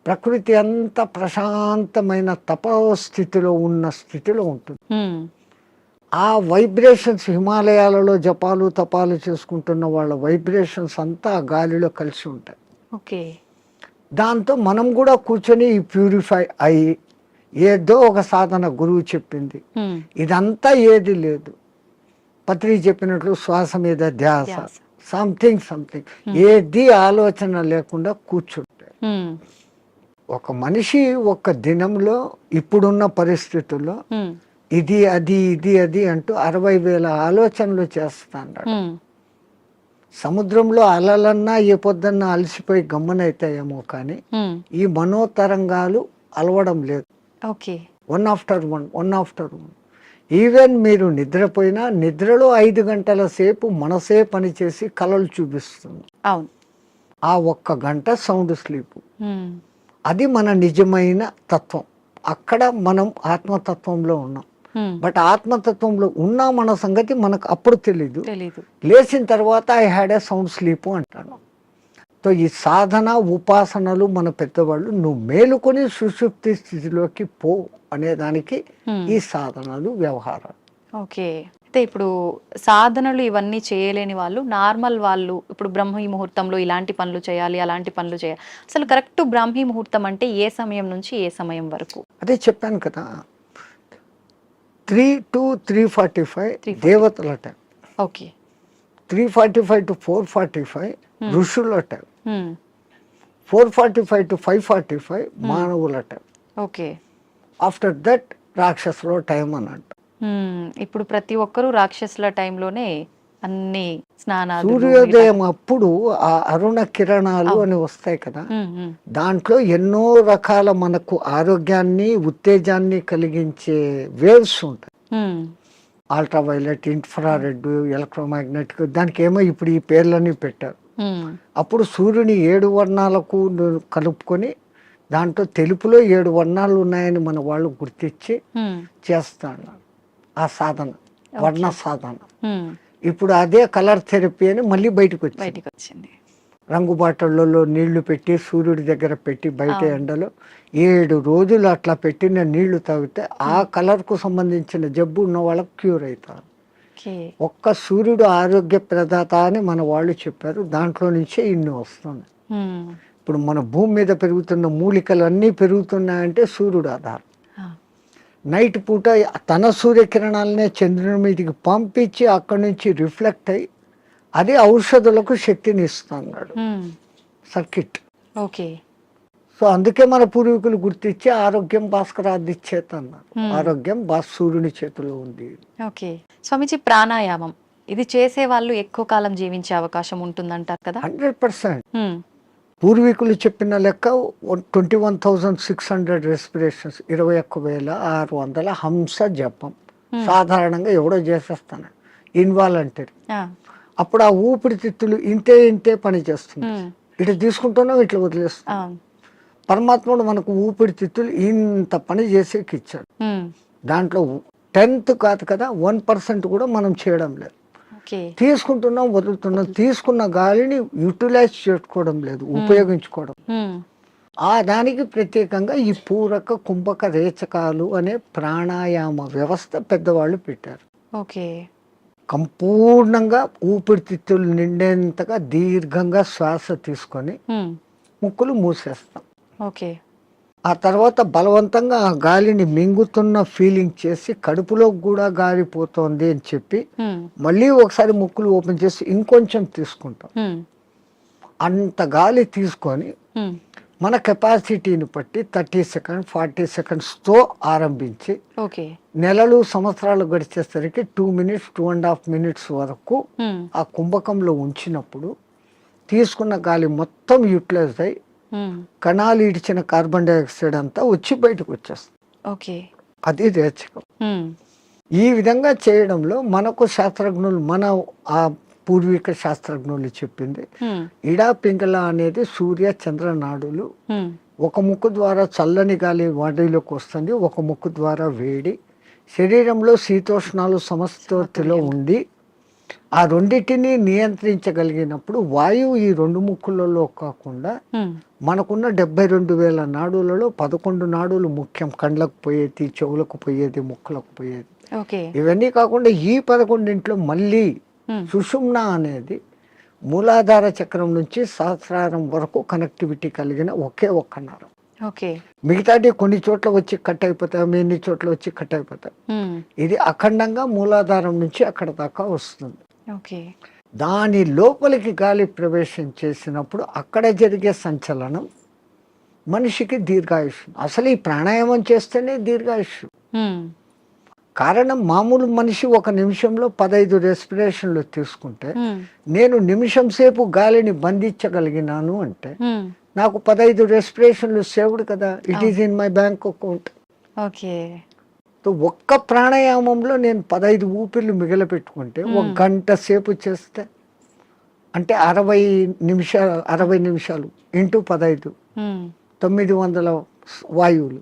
ప్రకృతి అంత ప్రశాంతమైన తపస్థితిలో ఉన్న స్థితిలో ఉంటుంది. ఆ వైబ్రేషన్స్ హిమాలయాలలో జపాలు తపాలు చేసుకుంటున్న వాళ్ళ వైబ్రేషన్స్ అంతా ఆ గాలిలో కలిసి ఉంటాయి. ఓకే. దాంతో మనం కూడా కూర్చొని ప్యూరిఫై అయ్యి ఏదో ఒక సాధన గురువు చెప్పింది ఇదంతా ఏది లేదు. పత్రి చెప్పినట్లు శ్వాస మీద ధ్యాస, సంథింగ్ ఏది ఆలోచన లేకుండా కూర్చుంటే ఒక మనిషి ఒక దినంలో ఇప్పుడున్న పరిస్థితుల్లో ఇది అది అంటూ 60,000 ఆలోచనలు చేస్తాడు. సముద్రంలో అలలన్నా ఏ పొద్దున్నా అలసిపోయి గమ్మనైతాయేమో కానీ ఈ మనోతరంగాలు అలవడం లేదు. One after one. ఈవెన్ మీరు నిద్రపోయినా నిద్రలో 5 గంటల సేపు మనసే పనిచేసి కలలు చూపిస్తుంది. ఆ 1 గంట సౌండ్ స్లీప్. అది మన నిజమైన తత్వం. అక్కడ మనం ఆత్మతత్వంలో ఉన్నాం. బట్ ఆత్మతత్వంలో ఉన్న మన సంగతి మనకు అప్పుడు తెలీదు. లేచిన తర్వాత I had a sound sleep అంటాను. సో ఈ సాధన ఉపాసనలు మన పెద్దవాళ్ళు నువ్వు మేలుకొని సుషుప్తి స్థితిలోకి పో అనేదానికి ఈ సాధనలు వ్యవహారాలు. ఓకే. అయితే ఇప్పుడు సాధనలు ఇవన్నీ చేయలేని వాళ్ళు, నార్మల్ వాళ్ళు ఇప్పుడు బ్రహ్మీ ముహూర్తంలో ఇలాంటి పనులు చేయాలి, అలాంటి పనులు చేయాలి, అసలు కరెక్ట్ బ్రాహ్మీ ముహూర్తం అంటే ఏ సమయం నుంచి ఏ సమయం వరకు? అదే చెప్పాను కదా, 3 to 3:45 దేవతల టైం. ఓకే. 3:45 to 4:45 ఋషుల టైం. 4:45 to 5:45 మానవుల టైం. ఓకే. ఆఫ్టర్ దట్ రాక్షసుల టైం అని అంట. ఇప్పుడు ప్రతి ఒక్కరూ రాక్షసుల టైంలోనే అన్ని స్నానాలు. సూర్యోదయం అప్పుడు ఆ అరుణ కిరణాలు అని వస్తాయి కదా, దాంట్లో ఎన్నో రకాల మనకు ఆరోగ్యాన్ని ఉత్తేజాన్ని కలిగించే వేవ్స్ ఉంటాయి. అల్ట్రావైలెట్, ఇన్ఫ్రారెడ్, ఎలక్ట్రోమాగ్నెటిక్, దానికి ఏమో ఇప్పుడు ఈ పేర్లన్నీ పెట్టారు. అప్పుడు సూర్యుని 7 వర్ణాలకు కలుపుకొని దాంట్లో తెలుపులో 7 వర్ణాలు ఉన్నాయని మన వాళ్ళు గుర్తించి చేస్తాడు ఆ సాధన, వర్ణ సాధన. ఇప్పుడు అదే కలర్ థెరపీ అని మళ్ళీ బయటకు వచ్చింది. రంగు బాటళ్లలో నీళ్లు పెట్టి సూర్యుడి దగ్గర పెట్టి బయట ఎండలో 7 రోజులు అట్లా పెట్టిన నీళ్లు తాగితే ఆ కలర్కు సంబంధించిన జబ్బు ఉన్న వాళ్ళకు క్యూర్ అవుతారు. ఒక్క సూర్యుడు ఆరోగ్య ప్రదాత అని మన వాళ్ళు చెప్పారు. దాంట్లో నుంచే ఇన్ని వస్తున్నాయి. ఇప్పుడు మన భూమి మీద పెరుగుతున్న మూలికలు అన్నీ పెరుగుతున్నాయంటే సూర్యుడు ఆధారం. నైట్ పూట తన సూర్యకిరణాలనే చంద్రుని మీదకి పంపించి అక్కడి నుంచి రిఫ్లెక్ట్ అయ్యి అది ఔషధులకు శక్తిని ఇస్తున్నాడు సర్కిట్. ఓకే. సో అందుకే మన పూర్వీకులు గుర్తించి ఆరోగ్యం భాస్కరాది చేత అన్నారు. ఆరోగ్యం సూర్యుని చేతిలో ఉంది. ఓకే. స్వామిజీ, ప్రాణాయామం ఇది చేసే వాళ్ళు ఎక్కువ కాలం జీవించే అవకాశం ఉంటుందంటారు కదా? 100%. పూర్వీకులు చెప్పిన లెక్క 21,600 రెస్పిరేషన్స్, 21,600 హంస జపం సాధారణంగా ఎవడో చేసేస్తాను ఇన్వాలంటరీ. అప్పుడు ఆ ఊపిరితిత్తులు ఇంతే పని చేస్తుంది. ఇట్లా తీసుకుంటున్నాం, ఇట్లా వదిలేస్తున్నాం. పరమాత్ముడు మనకు ఊపిరితిత్తులు ఇంత పని చేసేకి ఇచ్చాడు. దాంట్లో 10th కాదు కదా, 1% కూడా మనం చేయడం లేదు. తీసుకుంటున్నాం, వదులుతున్నాం. తీసుకున్న గాలిని యూటిలైజ్ చేసుకోవడం లేదు, ఉపయోగించుకోవడం. ఆ దానికి ప్రత్యేకంగా ఈ పూరక కుంభక రేచకాలు అనే ప్రాణాయామ వ్యవస్థ పెద్దవాళ్ళు పెట్టారు. ఓకే. సంపూర్ణంగా ఊపిరితిత్తులు నిండేంతగా దీర్ఘంగా శ్వాస తీసుకొని ముక్కులు మూసేస్తాం. ఓకే. ఆ తర్వాత బలవంతంగా ఆ గాలిని మింగుతున్న ఫీలింగ్ చేసి కడుపులో కూడా గాలి పోతోంది అని చెప్పి మళ్ళీ ఒకసారి ముక్కులు ఓపెన్ చేసి ఇంకొంచెం తీసుకుంటాం. అంత గాలి తీసుకొని మన కెపాసిటీని బట్టి 30 seconds 40 secondsతో ఆరంభించి నెలలు సంవత్సరాలు గడిచేసరికి 2 minutes 2.5 minutes వరకు ఆ కుంభకంలో ఉంచినప్పుడు తీసుకున్న గాలి మొత్తం యూటిలైజ్ అయ్యి కణాలు ఇడిచిన కార్బన్ డైఆక్సైడ్ అంతా వచ్చి బయటకు వచ్చేస్తుంది. అది రేచకం. ఈ విధంగా చేయడంలో మనకు శాస్త్రజ్ఞులు, మన ఆ పూర్వీక శాస్త్రజ్ఞులు చెప్పింది ఇడా పింగళ అనేది సూర్య చంద్ర నాడులు. ఒక ముక్కు ద్వారా చల్లని గాలి బాడీలోకి వస్తుంది, ఒక ముక్కు ద్వారా వేడి. శరీరంలో శీతోష్ణాలు సమస్థితిలో ఉండి ఆ రెండింటిని నియంత్రించగలిగినప్పుడు వాయువు ఈ 2 ముక్కులలో కాకుండా మనకున్న 72,000 నాడులలో 11 నాడులు ముఖ్యం. కండ్లకు పోయేది, చెవులకు పోయేది, ముక్కులకు పోయేది. ఓకే. ఇవన్నీ కాకుండా ఈ 11 మళ్ళీ సుషుమ్న అనేది మూలాధార చక్రం నుంచి సహస్రారం వరకు కనెక్టివిటీ కలిగిన ఒకే ఒక్క నరం. ఓకే. మిగతాది కొన్ని చోట్ల వచ్చి కట్ అయిపోతాయి, ఎన్ని చోట్ల వచ్చి కట్ అయిపోతాయి. ఇది అఖండంగా మూలాధారం నుంచి అక్కడ దాకా వస్తుంది. ఓకే. దాని లోపలికి గాలి ప్రవేశం చేసినప్పుడు అక్కడ జరిగే సంచలనం మనిషికి దీర్ఘాయుష్. అసలు ఈ ప్రాణాయామం చేస్తేనే దీర్ఘాయుష్. కారణం మామూలు మనిషి ఒక నిమిషంలో 15 రెస్పిరేషన్లు తీసుకుంటే నేను నిమిషం సేపు గాలిని బంధించగలిగినాను అంటే నాకు 15 రెస్పిరేషన్లు సేవ్డ్ కదా. It is in my bank account. Okay. ఒక్క ప్రాణాయామంలో నేను 15 ఊపిర్లు మిగిలిపెట్టుకుంటే 1 గంట సేపు చేస్తే అంటే 60 నిమిషాలు ఇంటూ 15 900 వాయువులు.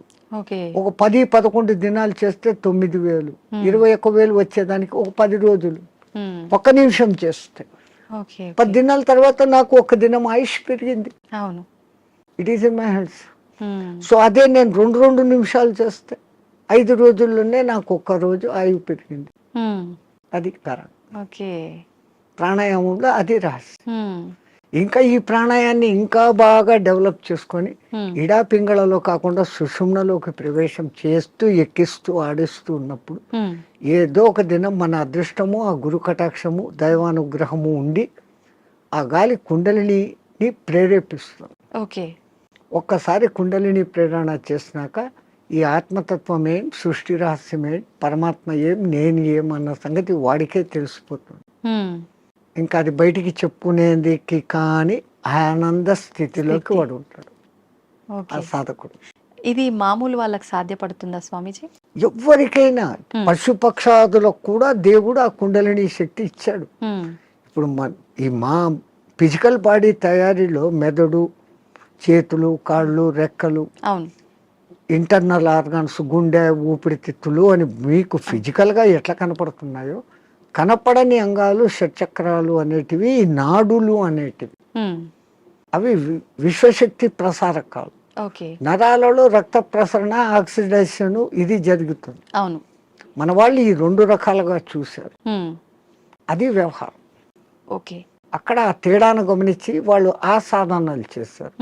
ఒక 10-11 దినాలు చేస్తే 9,000, 21,000 వచ్చేదానికి ఒక 10 రోజులు 1 నిమిషం చేస్తే 10 దినాల తర్వాత నాకు 1 దినం ఆయుష్ పెరిగింది. అవును. It is in my hands. So అదే నేను 2 నిమిషాలు చేస్తే 5 రోజుల్లోనే నాకు 1 రోజు ఆయువు పెరిగింది. అది కారణం. ఓకే. ప్రాణాయామంలో అది రహస్యం. ఇంకా ఈ ప్రాణాయాన్ని ఇంకా బాగా డెవలప్ చేసుకొని ఇడా పింగళలో కాకుండా సుషుమ్నలోకి ప్రవేశం చేస్తూ ఎక్కిస్తూ ఆడిస్తూ ఉన్నప్పుడు ఏదో ఒక దినం మన అదృష్టము, ఆ గురు కటాక్షము, దైవానుగ్రహము ఉండి ఆ గాలి కుండలిని ప్రేరేపిస్తుంది. ఓకే. ఒక్కసారి కుండలిని ప్రేరణ చేసినాక ఈ ఆత్మతత్వం ఏం, సృష్టి రహస్యం ఏం, పరమాత్మ ఏం, నేను ఏం అన్న సంగతి వాడికే తెలిసిపోతుంది. ఇంకా అది బయటికి చెప్పుకునేందుకు కానీ ఆనంద స్థితిలోకి వాడు ఉంటాడు ఆ సాధకుడు. ఇది మామూలు వాళ్ళకి సాధ్యపడుతుందా స్వామీజీ? ఎవరికైనా పశుపక్షాదులకు కూడా దేవుడు ఆ కుండలిని శక్తి ఇచ్చాడు. ఇప్పుడు మా ఫిజికల్ బాడీ తయారీలో మెదడు, చేతులు, కాళ్ళు, రెక్కలు, ఇంటర్నల్ ఆర్గాన్స్, గుండె, ఊపిరితిత్తులు అని మీకు ఫిజికల్గా ఎట్లా కనపడుతున్నాయో కనపడని అంగాలు షట్చక్రాలు అనేటివి, నాడులు అనేటివి అవి విశ్వశక్తి ప్రసారకాలు. నరాలలో రక్త ప్రసరణ, ఆక్సిడేషన్ ఇది జరుగుతుంది. అవును. మన వాళ్ళు ఈ 2 రకాలుగా చూశారు. అది వ్యవహారం. ఓకే. అక్కడ ఆ తేడాను గమనించి వాళ్ళు ఆ సాధనాలు చేశారు.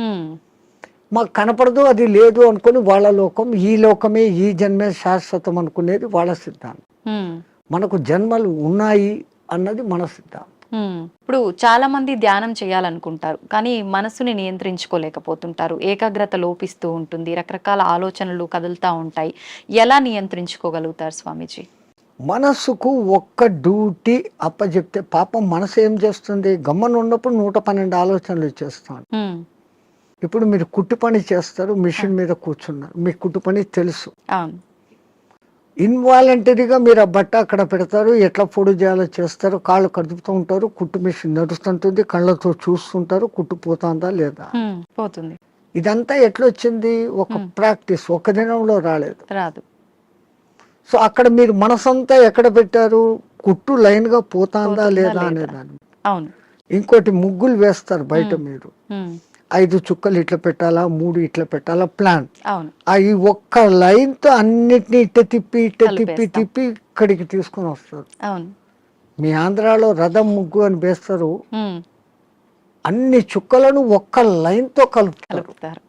మాకు కనపడదు, అది లేదు అనుకుని వాళ్ళ లోకం, ఈ లోకమే, ఈ జన్మే శాశ్వతం అనుకునేది వాళ్ళ సిద్ధాంతం. మనకు జన్మలు ఉన్నాయి అన్నది మన సిద్ధాంతం. ఇప్పుడు చాలా మంది ధ్యానం చేయాలనుకుంటారు కానీ మనసుని నియంత్రించుకోలేకపోతుంటారు. ఏకాగ్రత లోపిస్తూ ఉంటుంది, రకరకాల ఆలోచనలు కదులుతూ ఉంటాయి. ఎలా నియంత్రించుకోగలుగుతారు స్వామీజీ? మనసుకు ఒక్క డ్యూటీ అప్పచెప్తే పాపం మనసు ఏం చేస్తుంది? గమ్మను ఉన్నప్పుడు 112 ఆలోచనలు చేస్తాను. ఇప్పుడు మీరు కుట్టు పని చేస్తారు, మిషన్ మీద కూర్చున్నారు, మీకు కుట్టు పని తెలుసు. ఇన్వాలంటరీగా మీరు ఆ బట్ట అక్కడ పెడతారు, ఎట్లా పొడి చేయాలో చేస్తారు, కాళ్ళు కదుపుతూ ఉంటారు, కుట్టు మిషన్ నడుస్తుంటుంది, కళ్ళతో చూస్తుంటారు, కుట్టు పోతుందా లేదా పోతుంది. ఇదంతా ఎట్లా వచ్చింది? ఒక ప్రాక్టీస్, ఒక దినంలో రాదు. సో అక్కడ మీరు మనసంతా ఎక్కడ పెట్టారు? కుట్టు లైన్ గా పోతుందా లేదా అనేదాన్ని. ఇంకోటి ముగ్గులు వేస్తారు బయట, మీరు 5 చుక్కలు ఇట్లా పెట్టాలా, 3 ఇట్లా పెట్టాలా ప్లాన్. ఈ ఒక్క లైన్ తో అన్నిటినీ ఇట్ట తిప్పి ఇక్కడికి తీసుకొని వస్తారు. మీ ఆంధ్రాలో రథం ముగ్గు అని వేస్తారు, అన్ని చుక్కలను ఒక్క లైన్ తో కలుపుతారు.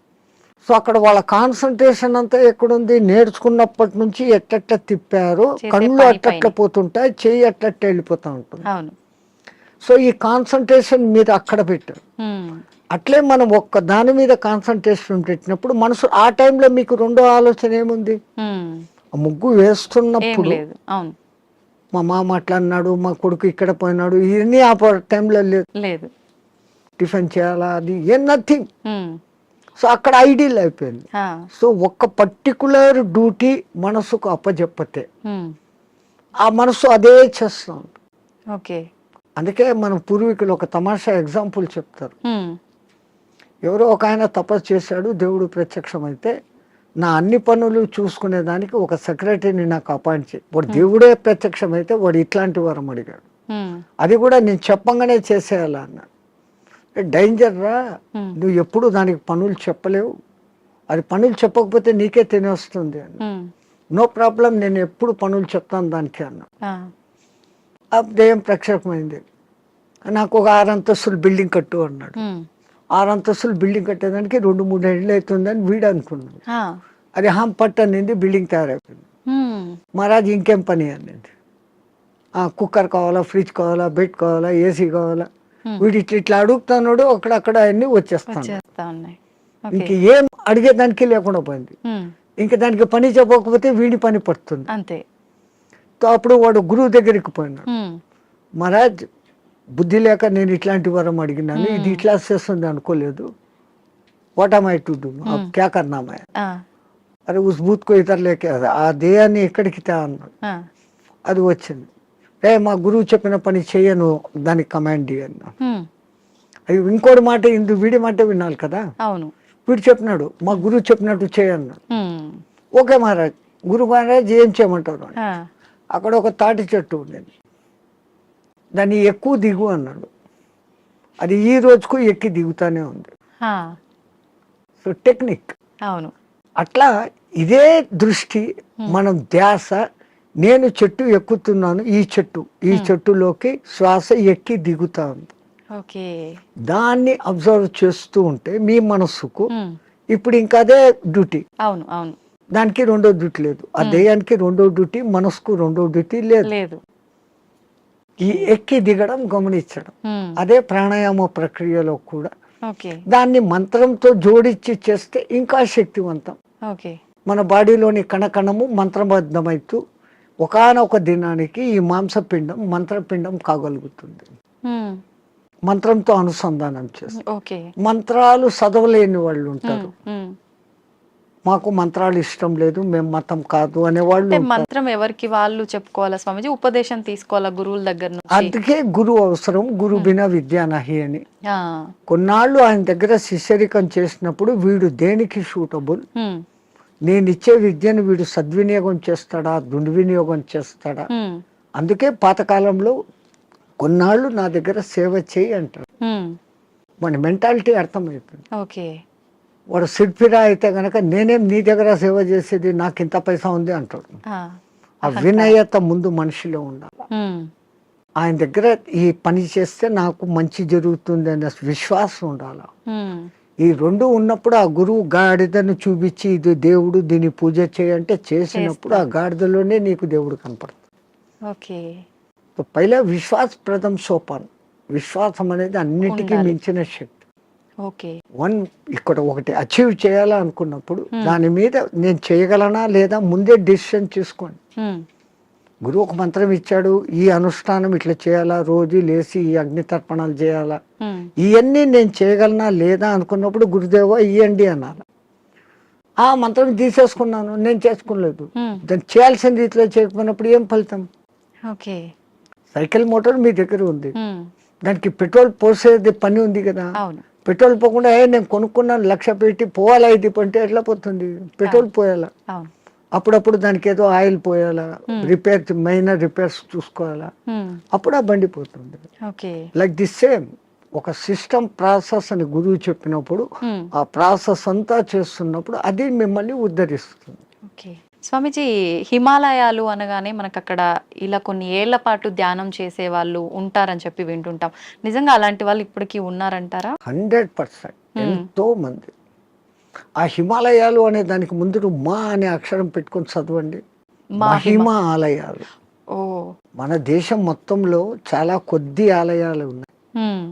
సో అక్కడ వాళ్ళ కాన్సన్ట్రేషన్ అంతా ఎక్కడుంది? నేర్చుకున్నప్పటి నుంచి ఎట్ట తిప్పారు, కళ్ళు అట్ట పోతుంటాయి, చెయ్యి అట్ట వెళ్ళిపోతూ ఉంటుంది. సో ఈ కాన్సన్ట్రేషన్ మీరు అక్కడ పెట్టారు. అట్లే మనం ఒక్క దాని మీద కాన్సన్ట్రేషన్ పెట్టినప్పుడు మనసు ఆ టైంలో మీకు 2వ ఆలోచన ఏముంది? ముగ్గు వేస్తున్నప్పుడు మా మామ అట్లా అన్నాడు, మా కొడుకు ఇక్కడ పోయినాడు, ఇవన్నీ ఆ టైంలో లేదు. టిఫిన్ చేయాలా, అది నథింగ్. సో అక్కడ ఐడియల్ అయిపోయింది. సో ఒక్క పర్టికులర్ డ్యూటీ మనసుకు అప్పచెప్పతే ఆ మనసు అదే చేస్తాం. అందుకే మన పూర్వీకులు ఒక తమాషా ఎగ్జాంపుల్ చెప్తారు. ఎవరో ఒక ఆయన తపస్సు చేశాడు, దేవుడు ప్రత్యక్షమైతే నా అన్ని పనులు చూసుకునేదానికి ఒక సెక్రటరీని నాకు అపాయింట్ చేయి. వాడు దేవుడే ప్రత్యక్షమైతే వాడు ఇట్లాంటి వరం అడిగాడు. అది కూడా నేను చెప్పంగానే చేసేయాలా అన్నాడు. డేంజర్ రా, నువ్వు ఎప్పుడు దానికి పనులు చెప్పలేవు, అది పనులు చెప్పకపోతే నీకే తినేస్తుంది అని. నో ప్రాబ్లం, నేను ఎప్పుడు పనులు చెప్తాను దానికి అన్నా. ఆ, ఆ దెయ్యం ప్రక్షేపమైంది. నాకు ఒక 6 అంతస్తులు బిల్డింగ్ కట్టు అన్నాడు. ఉమ్, 6 అంతస్తులు బిల్డింగ్ కట్టేదానికి 2-3 ఏళ్ళు అవుతుందని వీడు అనుకున్నాడు. ఆ, అది పట్టు అనింది, బిల్డింగ్ తయారైపోయింది. ఉమ్, మహారాజ్ ఇంకేం పని అనింది. కుక్కర్ కావాలా, ఫ్రిడ్జ్ కావాలా, బెడ్ కావాలా, ఏసీ కావాలా. వీడు ఇట్లా అడుగుతున్నాడు, అక్కడక్కడ అన్నీ వచ్చేస్తాను. వచ్చేస్తా ఉన్నాయి. ఇంక ఓకే. ఏం అడిగేదానికి లేకుండా పోయింది. ఉమ్, ఇంకా దానికి పని చెప్పకపోతే వీడి పని పడుతుంది. అంతే. అప్పుడు వాడు గురువు దగ్గరికి పోయినాడు. ఉమ్, మహారాజ్ బుద్ధి లేక నేను ఇట్లాంటి వరం అడిగినాను, ఇది ఇట్లా చేస్తుంది అనుకోలేదు. What am I to do, క్యా కర్నా మై? ఆ, అరే ఉస్ భూత్ కో ఇతర లేకే ఆ దేయాన్ని ఎక్కడికి తే అన్నాడు. ఆ, అది వచ్చింది. మా గురువు చెప్పిన పని చేయను, దానికి కమాండ్ అన్నా. ఉమ్, అవి ఇంకోటి మాట వీడి మాట వినాలి కదా. అవును. వీడు చెప్పినాడు, మా గురువు చెప్పినట్టు చేయన్నాడు. ఉమ్, ఓకే మహారాజ్, గురు మహారాజ్ ఏం చేయమంటారు? ఆ, అక్కడ ఒక తాటి చెట్టు ఉండేది, దాన్ని ఎక్కువ దిగు అన్నాడు. అది ఈ రోజుకు ఎక్కి దిగుతానే ఉంది. ఆ, సో టెక్నిక్ అవును. అట్లా ఇదే దృష్టి, మనం ధ్యాస, నేను చెట్టు ఎక్కుతున్నాను, ఈ చెట్టులోకి శ్వాస ఎక్కి దిగుతా ఉంది. ఓకే. దాన్ని అబ్జర్వ్ చేస్తూ ఉంటే మీ మనస్సుకు ఉమ్, ఇప్పుడు ఇంకా అదే డ్యూటీ. అవును, అవును. దానికి రెండో డ్యూటీ లేదు, ఆ దేయానికి రెండో డ్యూటీ, మనసుకు రెండో డ్యూటీ లేదు. లేదు. ఈ ఎక్కి దిగడం గమనించడం, ఉమ్, అదే ప్రాణాయామ ప్రక్రియలో కూడా. ఓకే. దాన్ని మంత్రంతో జోడించి చేస్తే ఇంకా శక్తివంతం. ఓకే. మన బాడీలోని కణకణము మంత్రబద్ధమైతూ ఒకానొక దినానికి ఈ మాంసపిండం మంత్రపిండం కాగలుగుతుంది. ఉమ్, మంత్రంతో అనుసంధానం చేస్తారు. ఓకే. మంత్రాలు చదవలేని వాళ్ళు ఉంటారు, ఉమ్, మాకు మంత్రాలు ఇష్టం లేదు, మేము మతం కాదు అనేవాళ్ళు అంటే ఉంటారు. మంత్రం ఎవరికి వాళ్ళు చెప్పుకోవాలా స్వామిజీ, ఉపదేశం తీసుకోవాలా గురువుల దగ్గర నుంచి? అందుకే గురువు అవసరం, గురు బినా విద్యా నహి అని. ఆ, కొన్నాళ్ళు ఆయన దగ్గర శిష్యరికం చేసినప్పుడు వీడు దేనికి సూటబుల్, ఉమ్, నేను ఇచ్చే విద్యను వీడు సద్వినియోగం చేస్తాడా, దుర్వినియోగం చేస్తాడా. ఉమ్, అందుకే పాతకాలంలో కొన్నాళ్ళు నా దగ్గర సేవ చేయి అంటారు. ఉమ్, మన మెంటాలిటీ అర్థమవుతుంది. ఓకే. వాడు సిడ్ఫిరా అయితే గనక నేనేం నీ దగ్గర సేవ చేసేది, నాకు ఇంత పైసా ఉంది అంటాడు. ఆ, ఆ వినయత ముందు మనిషిలో ఉండాలి. ఉమ్, ఆయన దగ్గర ఈ పని చేస్తే నాకు మంచి జరుగుతుంది అనే విశ్వాసం ఉండాలి. ఉమ్, ఈ రెండు ఉన్నప్పుడు ఆ గురువు గాడిదను చూపించి ఇది దేవుడు, దీన్ని పూజ చేయంటే చేసినప్పుడు ఆ గాడిదలోనే నీకు దేవుడు కనపడుతుంది. ఓకే. పైలా విశ్వాస ప్రథం సోపాన్. విశ్వాసం అనేది అన్నిటికీ ఉండాలి. మించిన శక్తి. ఓకే. ఇక్కడ ఒకటి అచీవ్ చేయాలనుకున్నప్పుడు దాని మీద నేను చేయగలనా లేదా ముందే డెసిషన్ చేసుకోండి. ఉమ్, గురువు ఒక మంత్రం ఇచ్చాడు, ఈ అనుష్ఠానం ఇట్లా చేయాలా, రోజు లేచి ఈ అగ్ని తర్పణాలు చేయాలా, ఉమ్, ఇవన్నీ నేను చేయగలనా లేదా అనుకున్నప్పుడు గురుదేవా ఇవ్వండి అన్నారు. ఆ మంత్రం తీసేసుకున్నాను, నేను చేసుకోలేదు. ఉమ్, దాన్ని చేయాల్సిన రీతిలో చేయకపోయినప్పుడు ఏం ఫలితం? ఓకే. సైకిల్ మోటార్ మీ దగ్గర ఉంది, ఉమ్, దానికి పెట్రోల్ పోసేది పని ఉంది కదా. అవును. పెట్రోల్ పోకుండా నేను కొనుక్కున్నాను 1,00,000 పెట్టి పోవాలా, ఇది అంటే ఎట్లా పోతుంది? పెట్రోల్ పోయాలా, అవును. అప్పుడప్పుడు దానికి ఏదో ఆయిల్ పోయాలా, మైనర్ రిపేర్స్ చూసుకోవాలా, ఉమ్, అప్పుడు ఆ బండి పోతుంది. ఓకే. లైక్ దిస్ సేమ్ ఒక సిస్టమ్ ప్రాసెస్ అని గురువు చెప్పినప్పుడు ఉమ్, ఆ ప్రాసెస్ అంతా చేస్తున్నప్పుడు అది మిమ్మల్ని ఉద్ధరిస్తుంది. ఓకే. స్వామీజీ, హిమాలయాలు అనగానే మనకు అక్కడ ఇలా కొన్ని ఏళ్ల పాటు ధ్యానం చేసే వాళ్ళు ఉంటారని చెప్పి వింటుంటాం. నిజంగా అలాంటి వాళ్ళు ఇప్పటికీ ఉన్నారంటారా? 100% ఎంతో మంది. ఆ హిమాలయాలు అనే దానికి ముందు మా అనే అక్షరం పెట్టుకొని చదవండి. మహిమ ఆలయాలు. ఓ, మన దేశం మొత్తంలో చాలా కొద్ది ఆలయాలు ఉన్నాయి. ఉమ్,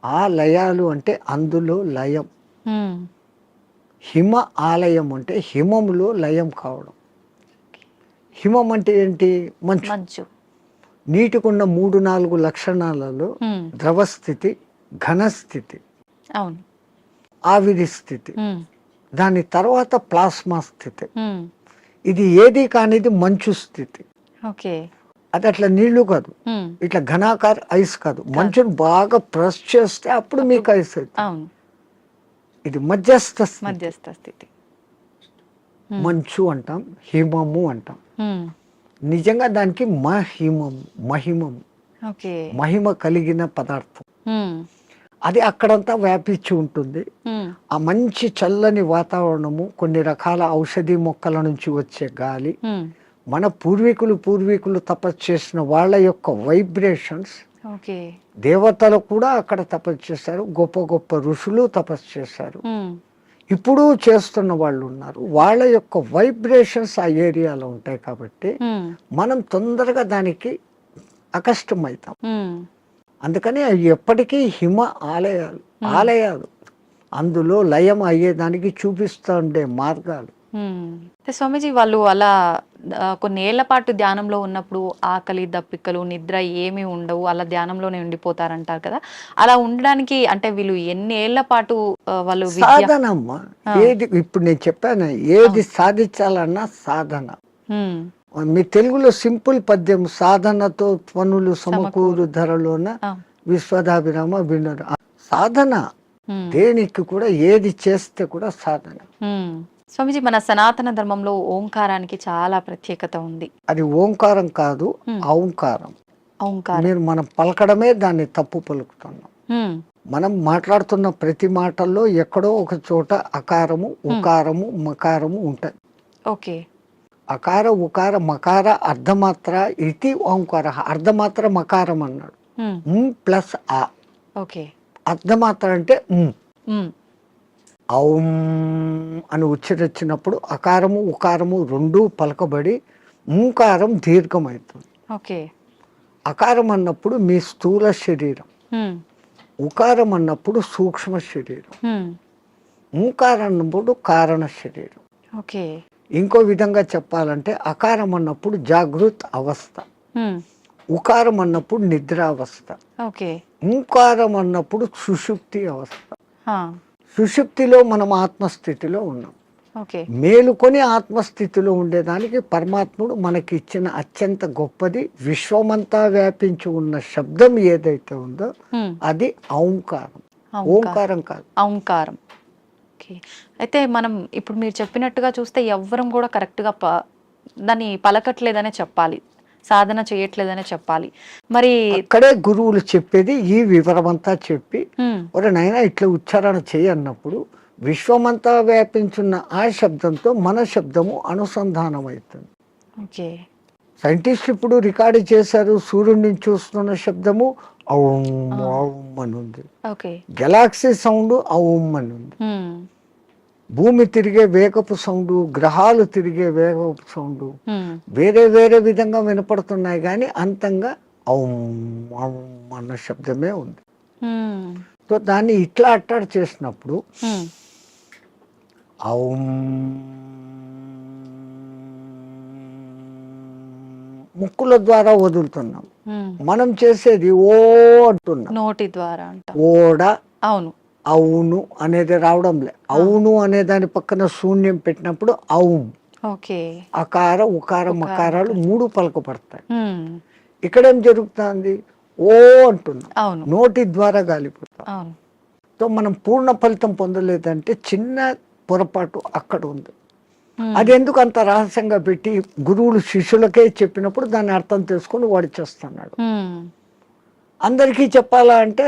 ఆ లయాలు అంటే అందులో లయం. ఉమ్, హిమ ఆలయం అంటే హిమములో లయం కావడం. హిమం అంటే ఏంటి? మంచు. మంచు. నీటికున్న 3-4 లక్షణాలలో ఉమ్, ద్రవస్థితి, ఘనస్థితి, అవును. ఆవిరి స్థితి, ఉమ్, దాని తర్వాత ప్లాస్మా స్థితి. ఉమ్, ఇది ఏది కానిది మంచు స్థితి. ఓకే. అది అట్లా నీళ్లు కాదు, ఉమ్, ఇట్లా ఘనాకార ఐస్ కాదు. మంచును బాగా ప్రెస్ చేస్తే అప్పుడు మీకు ఐస్ అవుతుంది. అవును. ఇది మధ్యస్థ స్థితి. మధ్యస్థ స్థితి. మంచు అంటాం, హిమము అంటాం. ఉమ్, నిజంగా దానికి మహిమం, మహిమం, ఓకే. మహిమ కలిగిన పదార్థం. ఉమ్, అది అక్కడంతా వ్యాపించి ఉంటుంది. ఆ మంచి చల్లని వాతావరణము, కొన్ని రకాల ఔషధి మొక్కల నుంచి వచ్చే గాలి, మన పూర్వీకులు తపస్సు చేసిన వాళ్ళ యొక్క వైబ్రేషన్స్, ఓకే. దేవతలు కూడా అక్కడ తపస్సు చేశారు, గొప్ప గొప్ప ఋషులు తపస్సు చేశారు, ఇప్పుడు చేస్తున్న వాళ్ళు ఉన్నారు. వాళ్ళ యొక్క వైబ్రేషన్స్ ఆ ఏరియాలో ఉంటాయి కాబట్టి మనం తొందరగా దానికి అకష్టమవుతాం. అందుకని అవి ఎప్పటికీ హిమ ఆలయాలు అందులో లయం అయ్యేదానికి చూపిస్తూ ఉండే మార్గాలు. స్వామీజీ, వాళ్ళు అలా కొన్ని ఏళ్ల పాటు ధ్యానంలో ఉన్నప్పుడు ఆకలి దప్పికలు నిద్ర ఏమీ ఉండవు, అలా ధ్యానంలోనే ఉండిపోతారంటారు కదా, అలా ఉండడానికి అంటే వీళ్ళు ఎన్ని ఏళ్ల పాటు వాళ్ళు సాధనమ్మా. ఏది ఇప్పుడు నేను చెప్పాను, ఏది సాధించాలన్నా సాధన. మీ తెలుగులో సింపుల్ పద్యం, సాధనతో పనులు సమకూరు ధరలోన విశ్వదాభిరామ వినర. సాధన దేనికి కూడా, ఏది చేస్తే కూడా సాధన. స్వామిజీ, మన సనాతన ధర్మంలో ఓంకారానికి చాలా ప్రత్యేకత ఉంది. అది ఓంకారం కాదు, ఔంకారం. మీరు మనం పలకడమే దాన్ని తప్పు పలుకుతున్నాం. మనం మాట్లాడుతున్న ప్రతి మాటల్లో ఎక్కడో ఒక చోట అకారము, ఉకారము, మకారము ఉంటాయి. ఓకే. అకార ఉకార మకార అర్ధమాత్ర ఇది ఓంకార. అర్ధమాత్ర మకారం అన్నాడు, ప్లస్ ఆ. ఓకే. అర్ధమాత్ర అంటే ఔం అని ఉచ్చరించినప్పుడు అకారము ఉకారము రెండూ పలకబడి ఓంకారం దీర్ఘమవుతుంది. ఓకే. అకారం అన్నప్పుడు మీ స్థూల శరీరం, ఉకారం అన్నప్పుడు సూక్ష్మ శరీరం, ఓంకారం అన్నప్పుడు కారణ శరీరం. ఓకే. ఇంకో విధంగా చెప్పాలంటే అకారం అన్నప్పుడు జాగృత్ అవస్థ, ఉకారం అన్నప్పుడు నిద్రావస్థ, ఓంకారం అన్నప్పుడు సుషుప్తి అవస్థ. సుషుప్తిలో మనం ఆత్మస్థితిలో ఉన్నాం. మేలుకొని ఆత్మస్థితిలో ఉండేదానికి పరమాత్ముడు మనకి ఇచ్చిన అత్యంత గొప్పది, విశ్వమంతా వ్యాపించి ఉన్న శబ్దం ఏదైతే ఉందో అది ఓంకారం. ఓంకారం కాదు, ఓంకారం. అయితే మనం ఇప్పుడు మీరు చెప్పినట్టుగా చూస్తే ఎవ్వరం కూడా కరెక్ట్గా దాన్ని పలకట్లేదనే చెప్పాలి, సాధన చేయట్లేదనే చెప్పాలి. మరి అక్కడే గురువులు చెప్పేది ఈ వివరమంతా చెప్పి, ఒరే నాయనా ఇట్లా ఉచ్చారణ చేయి అన్నప్పుడు విశ్వమంతా వ్యాపించున్న ఆ శబ్దంతో మన శబ్దము అనుసంధానం అవుతుంది. ఓకే. సైంటిస్ట్ ఇప్పుడు రికార్డు చేశారు, సూర్యుడిని చూస్తున్న శబ్దము ఔం ఔం అని ఉంది, గెలాక్సీ సౌండ్ ఔం అని ఉంది, భూమి తిరిగే వేగపు సౌండ్, గ్రహాలు తిరిగే వేగపు సౌండ్ వేరే వేరే విధంగా వినపడుతున్నాయి, కానీ అంతంగా ఔం ఔం అన్న శబ్దమే ఉంది. సో దాన్ని ఇట్లా అట్టాడు చేసినప్పుడు ఔం ముక్కుల ద్వారా వదులుతున్నాం, మనం చేసేది ఓ అంటున్నాం నోటి ద్వారా. ఓడ అవును అవును అనేది రావడం లే, అవును అనే దాని పక్కన శూన్యం పెట్టినప్పుడు ఔం. అకార ఉకార మకారాలు మూడు పలకపడతాయి. ఇక్కడేం జరుగుతుంది, ఓ అంటున్నాం, నోటి ద్వారా గాలిపోతాం. సో మనం పూర్ణ ఫలితం పొందలేదంటే చిన్న పొరపాటు అక్కడ ఉంది. అది ఎందుకు అంత రహస్యంగా పెట్టి గురువులు శిష్యులకే చెప్పినప్పుడు దాన్ని అర్థం చేసుకుని వాడు చేస్తున్నాడు. అందరికీ చెప్పాలా అంటే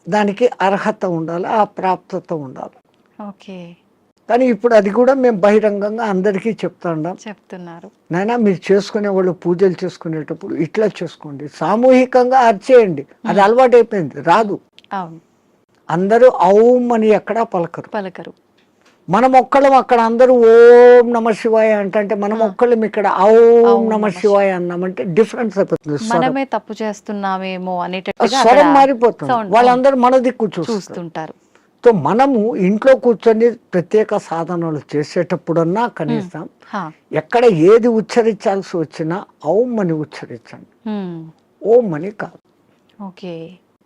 దానికి అర్హత ఉండాలి, ఆ ప్రాప్తత ఉండాలి. కానీ ఇప్పుడు అది కూడా మేము బహిరంగంగా అందరికీ చెప్తున్నారు. నాయనా మీరు చేసుకునే వాళ్ళు పూజలు చేసుకునేటప్పుడు ఇట్లా చేసుకోండి, సామూహికంగా అర్చేయండి. అది అలవాటు అయిపోయింది, రాదు. అందరూ ఔం అని ఎక్కడా పలకరు. మనం ఒక్కళ్ళం అక్కడ అందరూ ఓం నమ శివాయ అంటే మనం ఒక్కళ్ళం ఇక్కడ ఔం నమ శివాయ అన్నామంటే డిఫరెన్స్ అయిపోతుంది. మనమే తప్పు చేస్తున్నామేమో స్వరం మారిపోతుంది, వాళ్ళందరూ మన దిక్కు చూస్తుంటారు. సో మనము ఇంట్లో కూర్చొని ప్రత్యేక సాధనలు చేసేటప్పుడన్నా కనీసం ఎక్కడ ఏది ఉచ్చరించాల్సి వచ్చినా ఔం అని ఉచ్చరించండి, ఓం అని కాదు.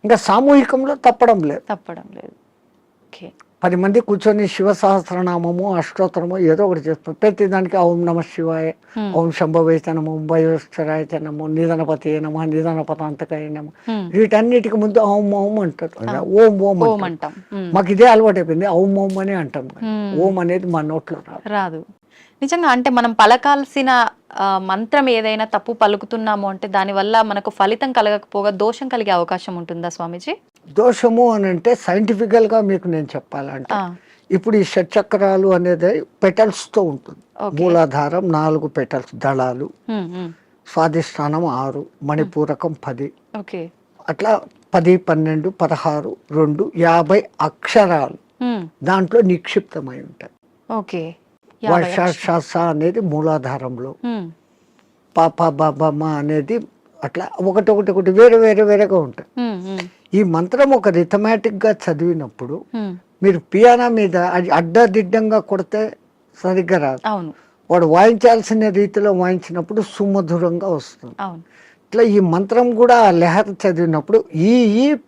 ఇంకా సామూహికంలో తప్పడం లేదు. 10 మంది కూర్చొని శివ సహస్రనామము అష్టోత్తరము ఏదో ఒకటి చేస్తారు. ప్రతి దానికి ఓం నమ శివాయ, ఓం శంభవే నమో, భయోశ్వరాయ నమో, నిధనపతి నమ, నిధనపతాంతకాయ నమ, వీటన్నిటికి ముందు ఓం ఓం అంటారు. ఓం ఓం అంటాం. మాకు ఇదే అలవాటు అయిపోయింది, ఓం ఓం అని అంటాం. ఓం అనేది మా నోట్లో రాదు. నిజంగా అంటే మనం పలకాల్సిన మంత్రం ఏదైనా తప్పు పలుకుతున్నాము అంటే దానివల్ల మనకు ఫలితం కలగకపోగా దోషం కలిగే అవకాశం ఉంటుందా స్వామీజీ? దోషము అని అంటే సైంటిఫికల్గా మీకు నేను చెప్పాలంటే ఆ, ఇప్పుడు ఈ షట్చక్రాలు అనేది పెటల్స్తో ఉంటుంది. ఓకే. మూలాధారం 4 పెటల్స్ దళాలు, ఉమ్, ఉమ్, స్వాధిష్టానం 6, మణిపూరకం 10, ఓకే. అట్లా 10, 12, 16, 2, 50 అక్షరాలు ఉమ్, దాంట్లో నిక్షిప్తమై ఉంటాయి. ఓకే. వర్ష అనేది మూలాధారంలో, ఉమ్, పాప బాబమ్మ అనేది అట్లా ఒకటి వేరే వేరే వేరేగా ఉంటాయి. ఉమ్, ఉమ్, ఈ మంత్రం ఒక రిథమాటిక్గా చదివినప్పుడు ఉమ్, మీరు పియానో మీద అది అడ్డదిడ్డంగా కొడితే సరిగ్గా రాదు. అవును, వాడు వాయించాల్సిన రీతిలో వాయించినప్పుడు సుమధురంగా వస్తుంది. అవును. ఇట్లా ఈ మంత్రం కూడా ఆ లెహర్ చదివినప్పుడు ఈ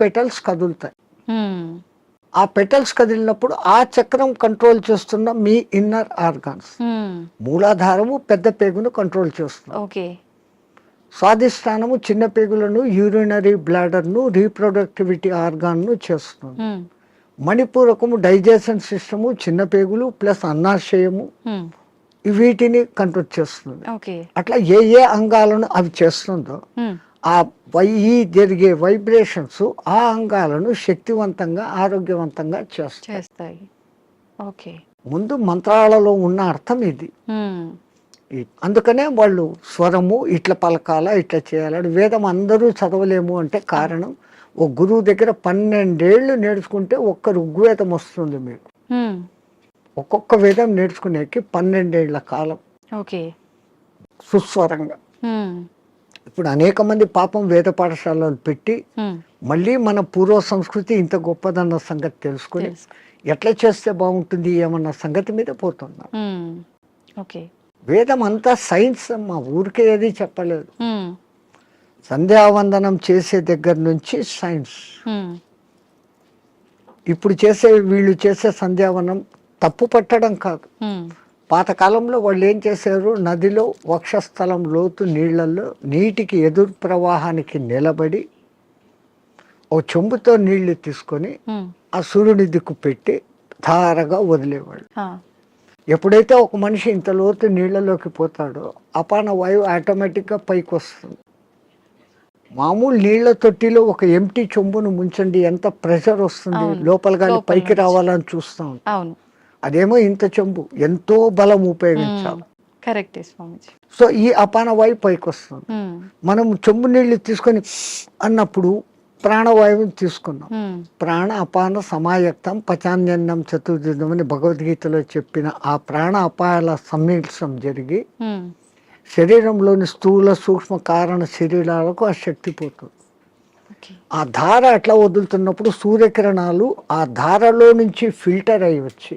పెటల్స్ కదులుతాయి. ఉమ్, ఆ పెటల్స్ కదిలినప్పుడు ఆ చక్రం కంట్రోల్ చేస్తున్న మీ ఇన్నర్ ఆర్గాన్స్. ఉమ్, మూలాధారము పెద్ద పేగును కంట్రోల్ చేస్తుంది. ఓకే. స్వాధిష్టానము చిన్న పేగులను, యూరినరీ బ్లాడర్ను, రీప్రొడక్టివిటీ ఆర్గాన్ను చేస్తుంది. ఉమ్, మణిపూరకము డైజెషన్ సిస్టము, చిన్న పేగులు ప్లస్ అన్నాశయము ఉమ్, వీటిని కంట్రోల్ చేస్తుంది. ఓకే. అట్లా ఏ అంగాలను అవి చేస్తుందో ఉమ్, ఆ ఈ జరిగే వైబ్రేషన్స్ ఆ అంగాలను శక్తివంతంగా ఆరోగ్యవంతంగా చేస్తాయి. చేస్తాయి. ఓకే. ముందు మంత్రాలలో ఉన్న అర్థం ఇది. ఉమ్, అందుకనే వాళ్ళు స్వరము ఇట్లా పలకాల ఇట్లా చేయాలని. వేదం అందరూ చదవలేము అంటే కారణం ఓ గురువు దగ్గర 12 ఏళ్ళు నేర్చుకుంటే ఒక్క ఋగ్వేదం వస్తుంది మీకు. ఉమ్, ఒక్కొక్క వేదం నేర్చుకునేకి 12 ఏళ్ల కాలం ఓకే. సుస్వరంగా. ఉమ్, ఇప్పుడు అనేక మంది పాపం వేద పాఠశాలలు పెట్టి ఉమ్, మళ్ళీ మన పూర్వ సంస్కృతి ఇంత గొప్పదన్న సంగతి తెలుసుకుని తెలుసు. ఎట్లా చేస్తే బాగుంటుంది ఏమన్న సంగతి మీద పోతున్నారు. ఉమ్, ఓకే. వేదం అంతా సైన్స్ అమ్మా, ఊరికే ఏది చెప్పలేదు. ఉమ్, సంధ్యావందనం చేసే దగ్గర నుంచి సైన్స్. ఉమ్, ఇప్పుడు వీళ్ళు చేసే సంధ్యావనం తప్పు పట్టడం కాదు. ఉమ్, పాతకాలంలో వాళ్ళు ఏం చేశారు, నదిలో వక్షస్థలం లోతు నీళ్లలో నీటికి ఎదురు ప్రవాహానికి నిలబడి ఓ చెంబుతో నీళ్లు తీసుకొని ఉమ్, ఆ సూర్యుని దిక్కు పెట్టి ధారగా వదిలేవాళ్ళు. ఆ, ఎప్పుడైతే ఒక మనిషి ఇంత లోతు నీళ్లలోకి పోతాడో అపాన వాయువు ఆటోమేటిక్గా పైకి వస్తుంది. మామూలు నీళ్ల తొట్టిలో ఒక ఎంటీ చెంబును ముంచండి, ఎంత ప్రెషర్ వస్తుంది, అవును. లోపల కానీ లోపల పైకి నుంచి. రావాలని చూస్తాం. అవును. అదేమో ఇంత చెంబు, ఎంతో బలం ఉపయోగించాలి. కరెక్టే స్వామిజీ. సో ఈ అపాన వాయువు పైకి వస్తుంది. ఉమ్, మనం చెంబు నీళ్లు తీసుకొని అన్నప్పుడు ప్రాణవాయువుని తీసుకున్నాం. ఉమ్, ప్రాణ అపాన సమాయక్తం పచాన్యన్నం చతుర్దినం అని భగవద్గీతలో చెప్పిన ఆ ప్రాణ అపాయాల సమ్మిళనం జరిగి ఉమ్, శరీరంలోని స్థూల సూక్ష్మ కారణ శరీరాలకు ఆ శక్తి పోతుంది. ఓకే. ఆ ధార అట్లా వదులుతున్నప్పుడు సూర్యకిరణాలు ఆ ధారలో నుంచి ఫిల్టర్ అయ్యి వచ్చి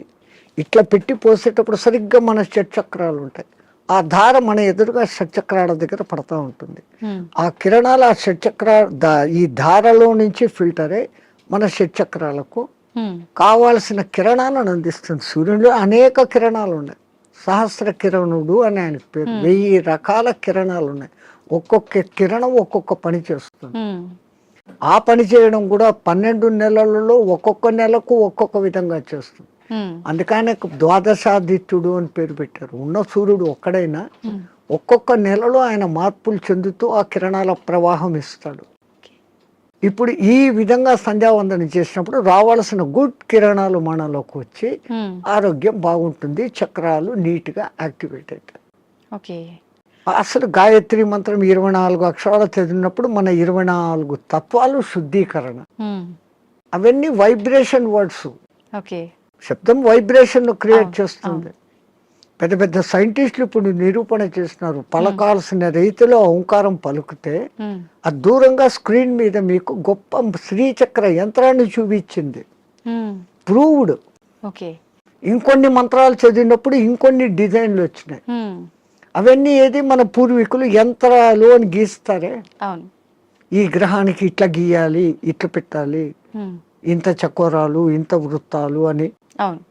ఇట్లా పెట్టి పోసేటప్పుడు సరిగ్గా మన షట్చక్రాలు ఉంటాయి. ఆ ధార మన ఎదురుగా షట్చక్రాల దగ్గర పడతా ఉంటుంది. ఉమ్, ఆ కిరణాలు ఆ ఈ ధారలో నుంచి ఫిల్టర్ అయ్యి మన షట్చక్రాలకు ఉమ్, కావాల్సిన కిరణాలను అందిస్తుంది. సూర్యుడిలో అనేక కిరణాలు ఉన్నాయి. సహస్ర కిరణుడు అని ఆయనకు పేరు. 1000 రకాల కిరణాలు ఉన్నాయి. ఒక్కొక్క కిరణం ఒక్కొక్క పని చేస్తుంది. ఉమ్, ఆ పని చేయడం కూడా 12 నెలలలో ఒక్కొక్క నెలకు ఒక్కొక్క విధంగా చేస్తుంది. ఉమ్, అందుకనే ద్వాదశాదిత్యుడు అని పేరు పెట్టారు. ఉన్న సూర్యుడు ఒక్కడైనా ఉమ్, ఒక్కొక్క నెలలో ఆయన మార్పులు చెందుతూ ఆ కిరణాల ప్రవాహం ఇస్తాడు. ఇప్పుడు ఈ విధంగా సంధ్యావందనం చేసినప్పుడు రావాల్సిన గుడ్ కిరణాలు మనలోకి వచ్చి ఉమ్, ఆరోగ్యం బాగుంటుంది. చక్రాలు నీట్గా యాక్టివేట్ అవుతాయి. ఓకే. అసలు గాయత్రి మంత్రం 24 అక్షరాలు చదివినప్పుడు మన 24 తత్వాలు శుద్ధీకరణ. ఉమ్, అవన్నీ వైబ్రేషన్ వర్డ్స్. ఓకే. శబ్దం వైబ్రేషన్ క్రియేట్ చేస్తుంది. పెద్ద పెద్ద సైంటిస్టులు ఇప్పుడు నిరూపణ చేస్తున్నారు. పలకాల్సిన రీతిలో ఓంకారం పలుకుతే ఉమ్, అది దూరంగా స్క్రీన్ మీద మీకు గొప్ప శ్రీచక్ర యంత్రాన్ని చూపించింది. ఉమ్, ప్రూవ్డ్. ఓకే. ఇంకొన్ని మంత్రాలు చదివినప్పుడు ఇంకొన్ని డిజైన్లు వచ్చినాయి. ఉమ్, అవన్నీ ఏది మన పూర్వీకులు యంత్రాలు అని గీస్తారే. అవును. ఈ గ్రహానికి ఇట్లా గీయాలి, ఇట్లా పెట్టాలి, ఉమ్, ఇంత చకోరాలు, ఇంత వృత్తాలు అని. అవును.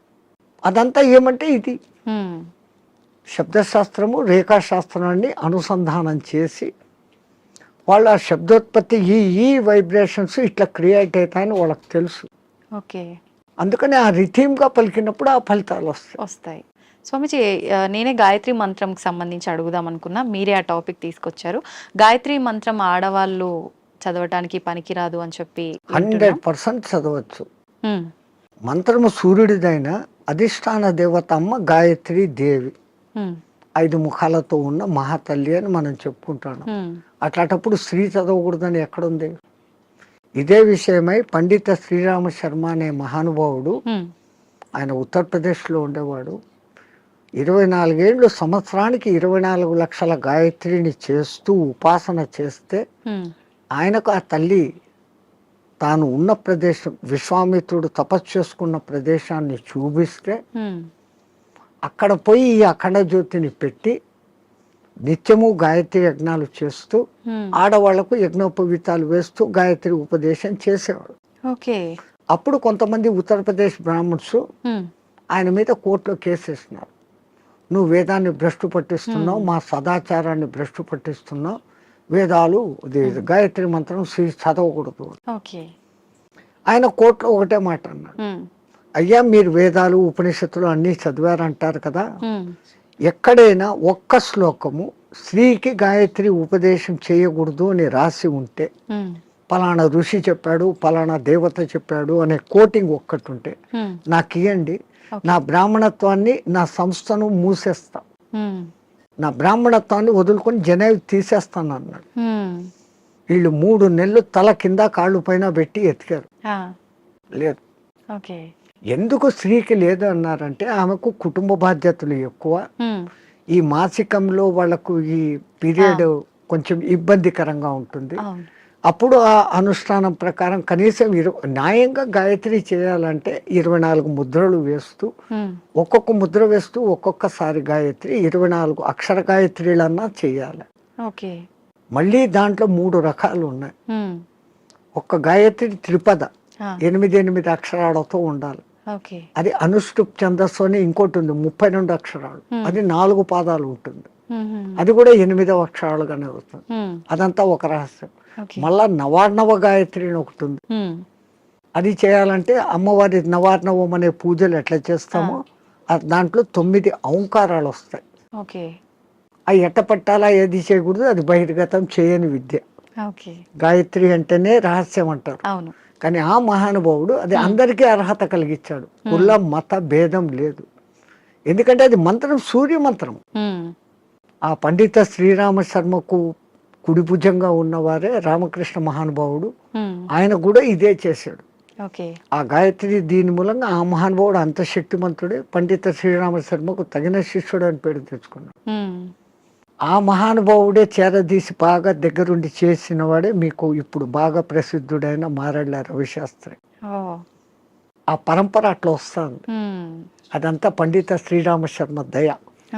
అదంతా ఏమంటే ఇది ఉమ్, శబ్దశాస్త్రము రేఖాశాస్త్రాన్ని అనుసంధానం చేసి వాళ్ళు ఆ శబ్దోత్పత్తి ఈ వైబ్రేషన్స్ ఇట్లా క్రియేట్ అవుతాయని వాళ్ళకి తెలుసు. ఓకే. అందుకని ఆ రిథీమ్గా పలికినప్పుడు ఆ ఫలితాలు వస్తాయి. స్వామిజీ, నేనే గాయత్రి మంత్రంకి సంబంధించి అడుగుదాం అనుకున్నా, మీరే ఆ టాపిక్ తీసుకొచ్చారు. గాయత్రి మంత్రం ఆడవాళ్ళు చదవటానికి పనికిరాదు అని చెప్పి 100% చదవచ్చు. ఉమ్, మంత్రము సూర్యుడిదైన అధిష్టాన దేవత అమ్మ గాయత్రి దేవి, ఉమ్, 5 ముఖాలతో ఉన్న మహాతల్లి అని మనం చెప్పుకుంటాను. ఉమ్, అట్లాంటప్పుడు స్త్రీ చదవకూడదని ఎక్కడుంది? ఇదే విషయమై పండిత శ్రీరామ శర్మ అనే మహానుభావుడు, ఉమ్, ఆయన ఉత్తరప్రదేశ్లో ఉండేవాడు. 24 ఏళ్ళు సంవత్సరానికి 24 లక్షల గాయత్రిని చేస్తూ ఉపాసన చేస్తే ఉమ్, ఆయనకు ఆ తల్లి తాను ఉన్న ప్రదేశం, విశ్వామిత్రుడు తపస్సు చేసుకున్న ప్రదేశాన్ని చూపిస్తే ఉమ్, అక్కడ పోయి ఈ అఖండ జ్యోతిని పెట్టి నిత్యము గాయత్రి యజ్ఞాలు చేస్తూ ఉమ్, ఆడవాళ్లకు యజ్ఞోపవీతాలు వేస్తూ గాయత్రి ఉపదేశం చేసేవాడు. ఓకే. అప్పుడు కొంతమంది ఉత్తరప్రదేశ్ బ్రాహ్మణ్స్ ఉమ్, ఆయన మీద కోర్టులో కేసేసినారు. నువ్వు వేదాన్ని భ్రష్టు పట్టిస్తున్నావు, మా సదాచారాన్ని భ్రష్టు పట్టిస్తున్నావు, వేదాలు గాయత్రి మంత్రం చదవకూడదు. ఓకే. ఆయన కోర్టులో ఒకటే మాట అన్నాడు, ఉమ్, అయ్యా మీరు వేదాలు ఉపనిషత్తులు అన్నీ చదివారంటారు కదా, ఉమ్, ఎక్కడైనా ఒక్క శ్లోకము స్త్రీకి గాయత్రి ఉపదేశం చేయకూడదు అని రాసి ఉంటే, ఉమ్, పలానా ఋషి చెప్పాడు, పలానా దేవత చెప్పాడు అనే కోటింగ్ ఒక్కటి ఉంటే ఉమ్, నాకు ఇవ్వండి, నా బ్రాహ్మణత్వాన్ని, నా సంస్థను మూసేస్తా, ఉమ్, నా బ్రాహ్మణత్వాన్ని వదులుకొని జనేవి తీసేస్తాను అన్నాడు. ఉమ్, వీళ్ళు 3 నెలలు తల కింద కాళ్ళు పైన పెట్టి ఎతికారు, ఆ, లేదు. ఓకే. ఎందుకు స్త్రీకి లేదు అన్నారంటే ఆమెకు కుటుంబ బాధ్యతలు ఎక్కువ, ఉమ్, ఈ మాసికంలో వాళ్ళకు ఈ పీరియడ్ కొంచెం ఇబ్బందికరంగా ఉంటుంది. అవును. అప్పుడు ఆ అనుష్ఠానం ప్రకారం కనీసం న్యాయంగా గాయత్రి చేయాలంటే 24 ముద్రలు వేస్తూ, ఉమ్, ఒక్కొక్క ముద్ర వేస్తూ ఒక్కొక్కసారి గాయత్రి 24 అక్షర గాయత్రిలన్నా చేయాలి. ఓకే. మళ్ళీ దాంట్లో 3 రకాలు ఉన్నాయి. ఉమ్, ఒక్క గాయత్రి త్రిపద ఆ, 8 అక్షరాలతో ఉండాలి. ఓకే. అది అనుష్ఠుప్ ఛందస్సు అని ఇంకోటి ఉంది 32 అక్షరాలు, అది 4 పాదాలు ఉంటుంది, ఉమ్, ఉమ్, అది కూడా 8వ అక్షరాలుగానే వస్తుంది. ఉమ్, అదంతా ఒక రహస్యం. ఓకే. మళ్ళా నవార్ణవ గాయత్రి అని ఒకటి ఉంది, ఉమ్, అది చేయాలంటే అమ్మవారి నవార్ణవం అనే పూజలు ఎట్లా చేస్తామో దాంట్లో 9 ఔంకారాలు వస్తాయి. ఓకే. అవి ఎట్ట పట్టాలా, ఏది చేయకూడదు, అది బహిర్గతం చేయని విద్య. ఓకే. గాయత్రి అంటేనే రహస్యం అంటారు. అవును. కానీ ఆ మహానుభావుడు అది అందరికీ అర్హత కలిగించాడు, కుల మత భేదం లేదు. ఎందుకంటే అది మంత్రం సూర్య మంత్రం. ఉమ్, ఆ పండిత శ్రీరామ శర్మకు కుడి భుజంగా ఉన్నవారే రామకృష్ణ మహానుభావుడు, ఉమ్, ఆయన కూడా ఇదే చేశాడు. ఓకే. ఆ గాయత్రి దీని మూలంగా ఆ మహానుభావుడు అంత శక్తిమంతుడే పండిత శ్రీరామ శర్మకు తగిన శిష్యుడు అని పేరు తెచ్చుకున్నాడు. ఉమ్, ఆ మహానుభావుడే చేరదీసి బాగా దగ్గరుండి చేసిన వాడే మీకు ఇప్పుడు బాగా ప్రసిద్ధుడైన మారెళ్ళ రవిశాస్త్రి. ఓ, ఆ పరంపర అట్లా వస్తుంది. ఉమ్, అదంతా పండిత శ్రీరామ శర్మ దయ.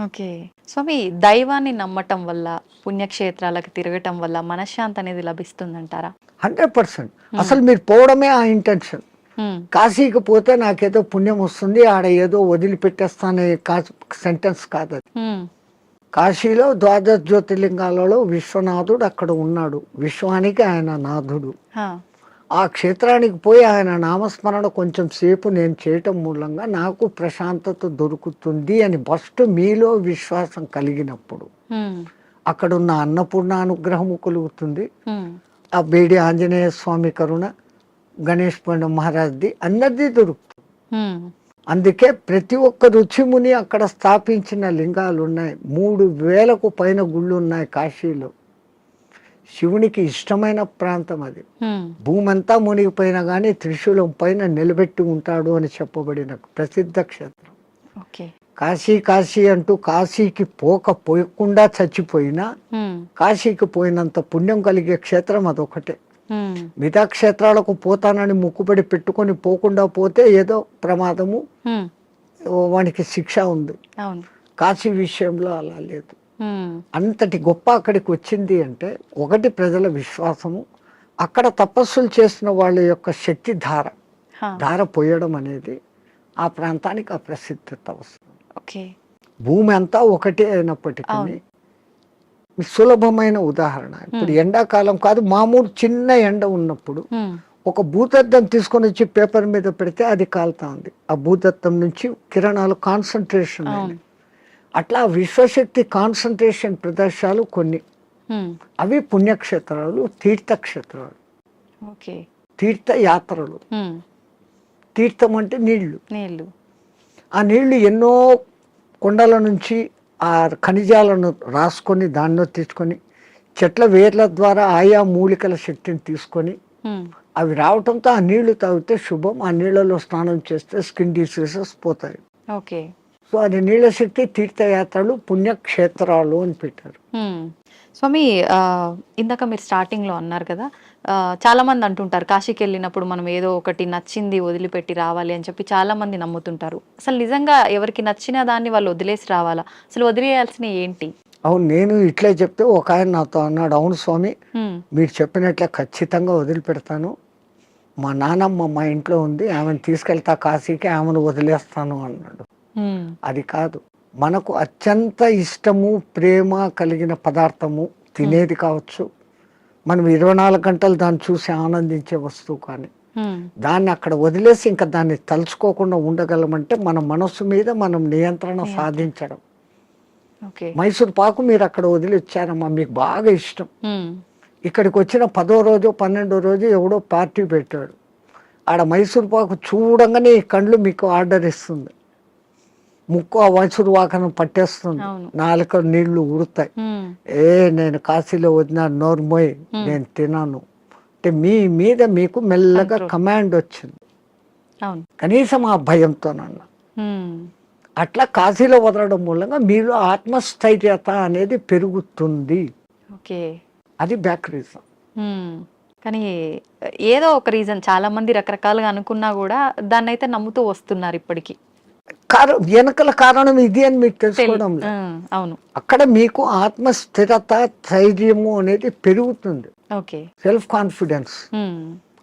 ఓకే. స్వామి, దైవాన్ని నమ్మటం వల్ల, పుణ్యక్షేత్రాలకు తిరగటం వల్ల మనశ్శాంతి అనేది లభిస్తుందంటారా? 100%. అసలు మీరు పోవడమే ఆ ఇంటెన్షన్. ఉమ్, కాశీకి పోతే నాకేదో పుణ్యం వస్తుంది, ఆడ ఏదో వదిలిపెట్టేస్తానే సెంటెన్స్ కాదు అది. ఉమ్, కాశీలో 12 జ్యోతిర్లింగాలలో విశ్వనాథుడు అక్కడ ఉన్నాడు, విశ్వానికి ఆయన నాథుడు. ఆ, ఆ క్షేత్రానికి పోయి ఆయన నామస్మరణ కొంచెం సేపు నేను చేయటం మూలంగా నాకు ప్రశాంతత దొరుకుతుంది అని ఫస్ట్ మీలో విశ్వాసం కలిగినప్పుడు ఉమ్, అక్కడున్న అన్నపూర్ణ అనుగ్రహము కలుగుతుంది. ఉమ్, ఆ బేడి ఆంజనేయ స్వామి కరుణ, గణేష్ పండు మహారాజ్ది అందరిది దొరుకుతుంది. ఉమ్, అందుకే ప్రతి ఒక్క రుచిముని అక్కడ స్థాపించిన లింగాలు ఉన్నాయి. 3000కు పైన గుళ్ళు ఉన్నాయి కాశీలో. శివునికి ఇష్టమైన ప్రాంతం అది. ఉమ్, భూమి అంతా మునిగిపోయినా కానీ త్రిశూలం పైన నిలబెట్టి ఉంటాడు అని చెప్పబడిన ప్రసిద్ధ క్షేత్రం ఓకే. కాశీ. కాశీ అంటూ కాశీకి పోకుండా చచ్చిపోయినా ఉమ్, కాశీకి పోయినంత పుణ్యం కలిగే క్షేత్రం అదొకటే. ఉమ్, మిగతా క్షేత్రాలకు పోతానని ముక్కుబడి పెట్టుకొని పోకుండా పోతే ఏదో ప్రమాదము, ఉమ్, వానికి శిక్ష ఉంది. అవును. కాశీ విషయంలో అలా లేదు. ఉమ్, అంతటి గొప్ప అక్కడికి వచ్చింది అంటే ఒకటి ప్రజల విశ్వాసము, అక్కడ తపస్సులు చేసిన వాళ్ళ యొక్క శక్తి హా, ధార పోయడం అనేది ఆ ప్రాంతానికి ఆ ప్రసిద్ధత వస్తుంది. ఓకే. భూమి అంతా ఒకటే అయినప్పటికీ అవును. సులభమైన ఉదాహరణ, ఇప్పుడు ఎండాకాలం కాదు, మామూలు చిన్న ఎండ ఉన్నప్పుడు ఉమ్, ఒక భూతద్దం తీసుకొని వచ్చి పేపర్ మీద పెడితే అది కాలుతా ఉంది. ఆ భూతద్దం నుంచి కిరణాలు కాన్సన్ట్రేషన్ అవును. అయినాయి. అట్లా విశ్వశక్తి కాన్సన్ట్రేషన్ ప్రదేశాలు కొన్ని అవి పుణ్యక్షేత్రాలు, తీర్థక్షేత్రాలు, ఓకే. తీర్థయాత్రలు. తీర్థం అంటే నీళ్లు. నీళ్ళు. ఆ నీళ్లు ఎన్నో కొండల నుంచి ఆ ఖనిజాలను రాసుకొని దానిలో తీసుకొని చెట్ల వేర్ల ద్వారా ఆయా మూలికల శక్తిని తీసుకొని అవి రావటంతో ఆ నీళ్లు తాగితే శుభం. ఆ నీళ్లలో స్నానం చేస్తే స్కిన్ డిసీజెస్ పోతాయి. ఓకే. సో అది నీళ్ళ శక్తి, తీర్థయాత్రలు, పుణ్యక్షేత్రాలు అని పెట్టారు. స్వామి, ఇందాక మీరు స్టార్టింగ్లో అన్నారు కదా, చాలా మంది అంటుంటారు కాశీకి వెళ్ళినప్పుడు మనం ఏదో ఒకటి నచ్చింది వదిలిపెట్టి రావాలి అని చెప్పి చాలా మంది నమ్ముతుంటారు. అసలు నిజంగా ఎవరికి నచ్చిన దాన్ని వాళ్ళు వదిలేసి రావాలా? అసలు వదిలేయాల్సిన ఏంటి? అవును, నేను ఇట్లే చెప్తే ఒక ఆయన నాతో అన్నాడు, అవును స్వామి మీరు చెప్పినట్లే ఖచ్చితంగా వదిలిపెడతాను. మా నానమ్మ మా ఇంట్లో ఉంది, ఆమెను తీసుకెళ్తా కాశీకి, ఆమెను వదిలేస్తాను అన్నాడు. అది కాదు, మనకు అత్యంత ఇష్టము ప్రేమ కలిగిన పదార్థము తినేది కావచ్చు, మనం 24 గంటలు దాన్ని చూసి ఆనందించే వస్తువు, కానీ దాన్ని అక్కడ వదిలేసి ఇంకా దాన్ని తలుచుకోకుండా ఉండగలమంటే మన మనస్సు మీద మనం నియంత్రణ సాధించడం. మైసూర్ పాకు మీరు అక్కడ వదిలి వచ్చారమ్మా, మీకు బాగా ఇష్టం. ఇక్కడికి వచ్చిన 10వ రోజు 12వ రోజు ఎవడో పార్టీ పెట్టాడు, ఆడ మైసూర్ పాకు చూడంగానే ఈ కళ్ళు మీకు ఆర్డర్ ఇస్తుంది, ముక్కు ఆ మైసూర్ పాకను పట్టేస్తుంది, నాలుక నీళ్లు ఉడతాయి. నేను కాశీలో వదిన నోర్మోయ్, నేను తినాను అంటే మీ మీద మీకు మెల్లగా కమాండ్ వచ్చింది, కనీసం ఆ భయంతోనన్నా. అట్లా కాశీలో వదలడం మూలంగా మీలో ఆత్మస్థైర్యత అనేది పెరుగుతుంది. అది బ్యాక్ రీజన్. కానీ ఏదో ఒక రీజన్, చాలా మంది రకరకాలుగా అనుకున్నా కూడా దాన్ని అయితే నమ్ముతూ వస్తున్నారు ఇప్పటికీ. వెనకల కారణం ఇది అని మీకు తెలుసుకోవడం లేదు. అవును, అక్కడ మీకు ఆత్మస్థిరత, ధైర్యము అనేది పెరుగుతుంది. Self confidence,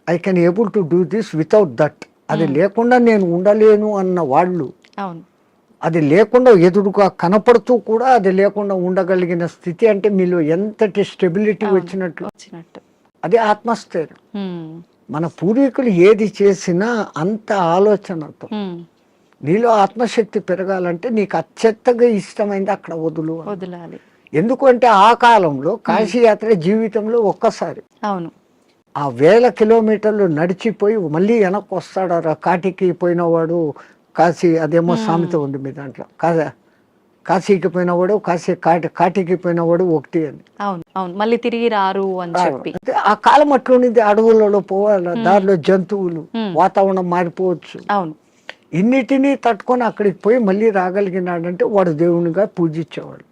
I can able to do this without that. అది లేకుండా నేను ఉండలేను అన్న వాళ్ళు, అది లేకుండా ఎదురుగా కనపడుతూ కూడా అది లేకుండా ఉండగలిగిన స్థితి అంటే మీలో ఎంతటి స్టెబిలిటీ వచ్చినట్లు. అది ఆత్మస్థైర్యం. మన పూర్వీకులు ఏది చేసినా అంత ఆలోచనతో. నీలో ఆత్మశక్తి పెరగాలంటే నీకు అత్యంతగా ఇష్టమైంది అక్కడ వదలాలి. ఎందుకంటే ఆ కాలంలో కాశీయాత్ర జీవితంలో ఒక్కసారి. అవును, ఆ 1000 కిలోమీటర్లు నడిచిపోయి మళ్ళీ వెనక్కి వస్తాడు. కాటికి పోయినవాడు కాశీ, అదేమో సామెత ఉంది మీ దాంట్లో, కాశీకి పోయినవాడు కాటికి పోయినవాడు ఒకటి అని. అవును, మళ్ళీ తిరిగి రారు అని చెప్పి. ఆ కాలం అట్లుంది, అడవులలో పోవాలి, దారిలో జంతువులు, వాతావరణం మారిపోవచ్చు. అవును, ఇన్నిటినీ తట్టుకొని అక్కడికి పోయి మళ్ళీ రాగలిగినాడంటే వాడు దేవునిగా పూజించేవాడు.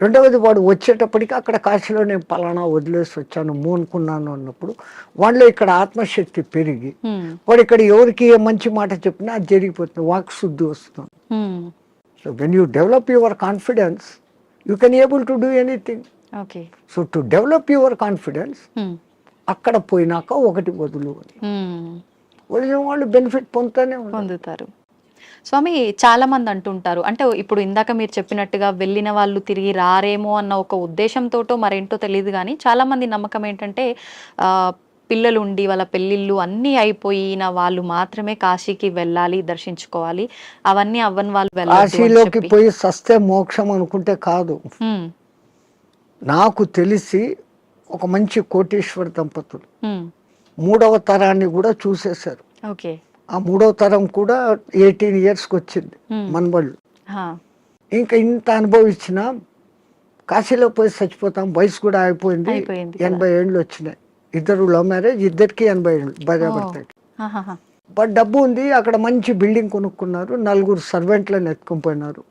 రెండవది, వాడు వచ్చేటప్పటికి అక్కడ కాశీలో నేను పలానా వదిలేసి వచ్చాను మోనుకున్నాను అన్నప్పుడు వాళ్ళలో ఇక్కడ ఆత్మశక్తి పెరిగి వాడు ఇక్కడ ఎవరికి ఏ మంచి మాట చెప్పినా అది జరిగిపోతుంది, వాక్ శుద్ధి వస్తుంది. So when you develop your confidence you can able to do anything. So to develop your confidence అక్కడ పోయినాక ఒకటి వదిలిన వాళ్ళు బెనిఫిట్ పొందుతారు. స్వామి, చాలా మంది అంటుంటారు, అంటే ఇప్పుడు ఇందాక మీరు చెప్పినట్టుగా వెళ్ళిన వాళ్ళు తిరిగి రారేమో అన్న ఒక ఉద్దేశంతోటో మరేంటో తెలియదు, కానీ చాలా మంది నమ్మకం ఏంటంటే పిల్లలు ఉండి వాళ్ళ పెళ్ళిళ్ళు అన్నీ అయిపోయిన వాళ్ళు మాత్రమే కాశీకి వెళ్ళాలి, దర్శించుకోవాలి, అవన్నీ అవ్వని వాళ్ళు కాశీలోకి పోయి సస్తే మోక్షం అనుకుంటే కాదు. నాకు తెలిసి ఒక మంచి కోటీశ్వర దంపతులు 3వ తరాన్ని కూడా చూసేశారు. ఆ 3వ తరం కూడా 18 yearsకి వచ్చింది మనబళ్ళు. ఇంకా ఇంత అనుభవించిన కాశీలో పోయి చచ్చిపోతాం, వయసు కూడా అయిపోయింది, 80 ఏళ్ళు వచ్చినాయి. ఇద్దరు లవ్ మ్యారేజ్, ఇద్దరికి 80 ఏళ్ళు భార్యాభర్తకి. బట్ డబ్బు ఉంది, అక్కడ మంచి బిల్డింగ్ కొనుక్కున్నారు, 4 సర్వెంట్లను ఎత్తుకొని పోయినారు,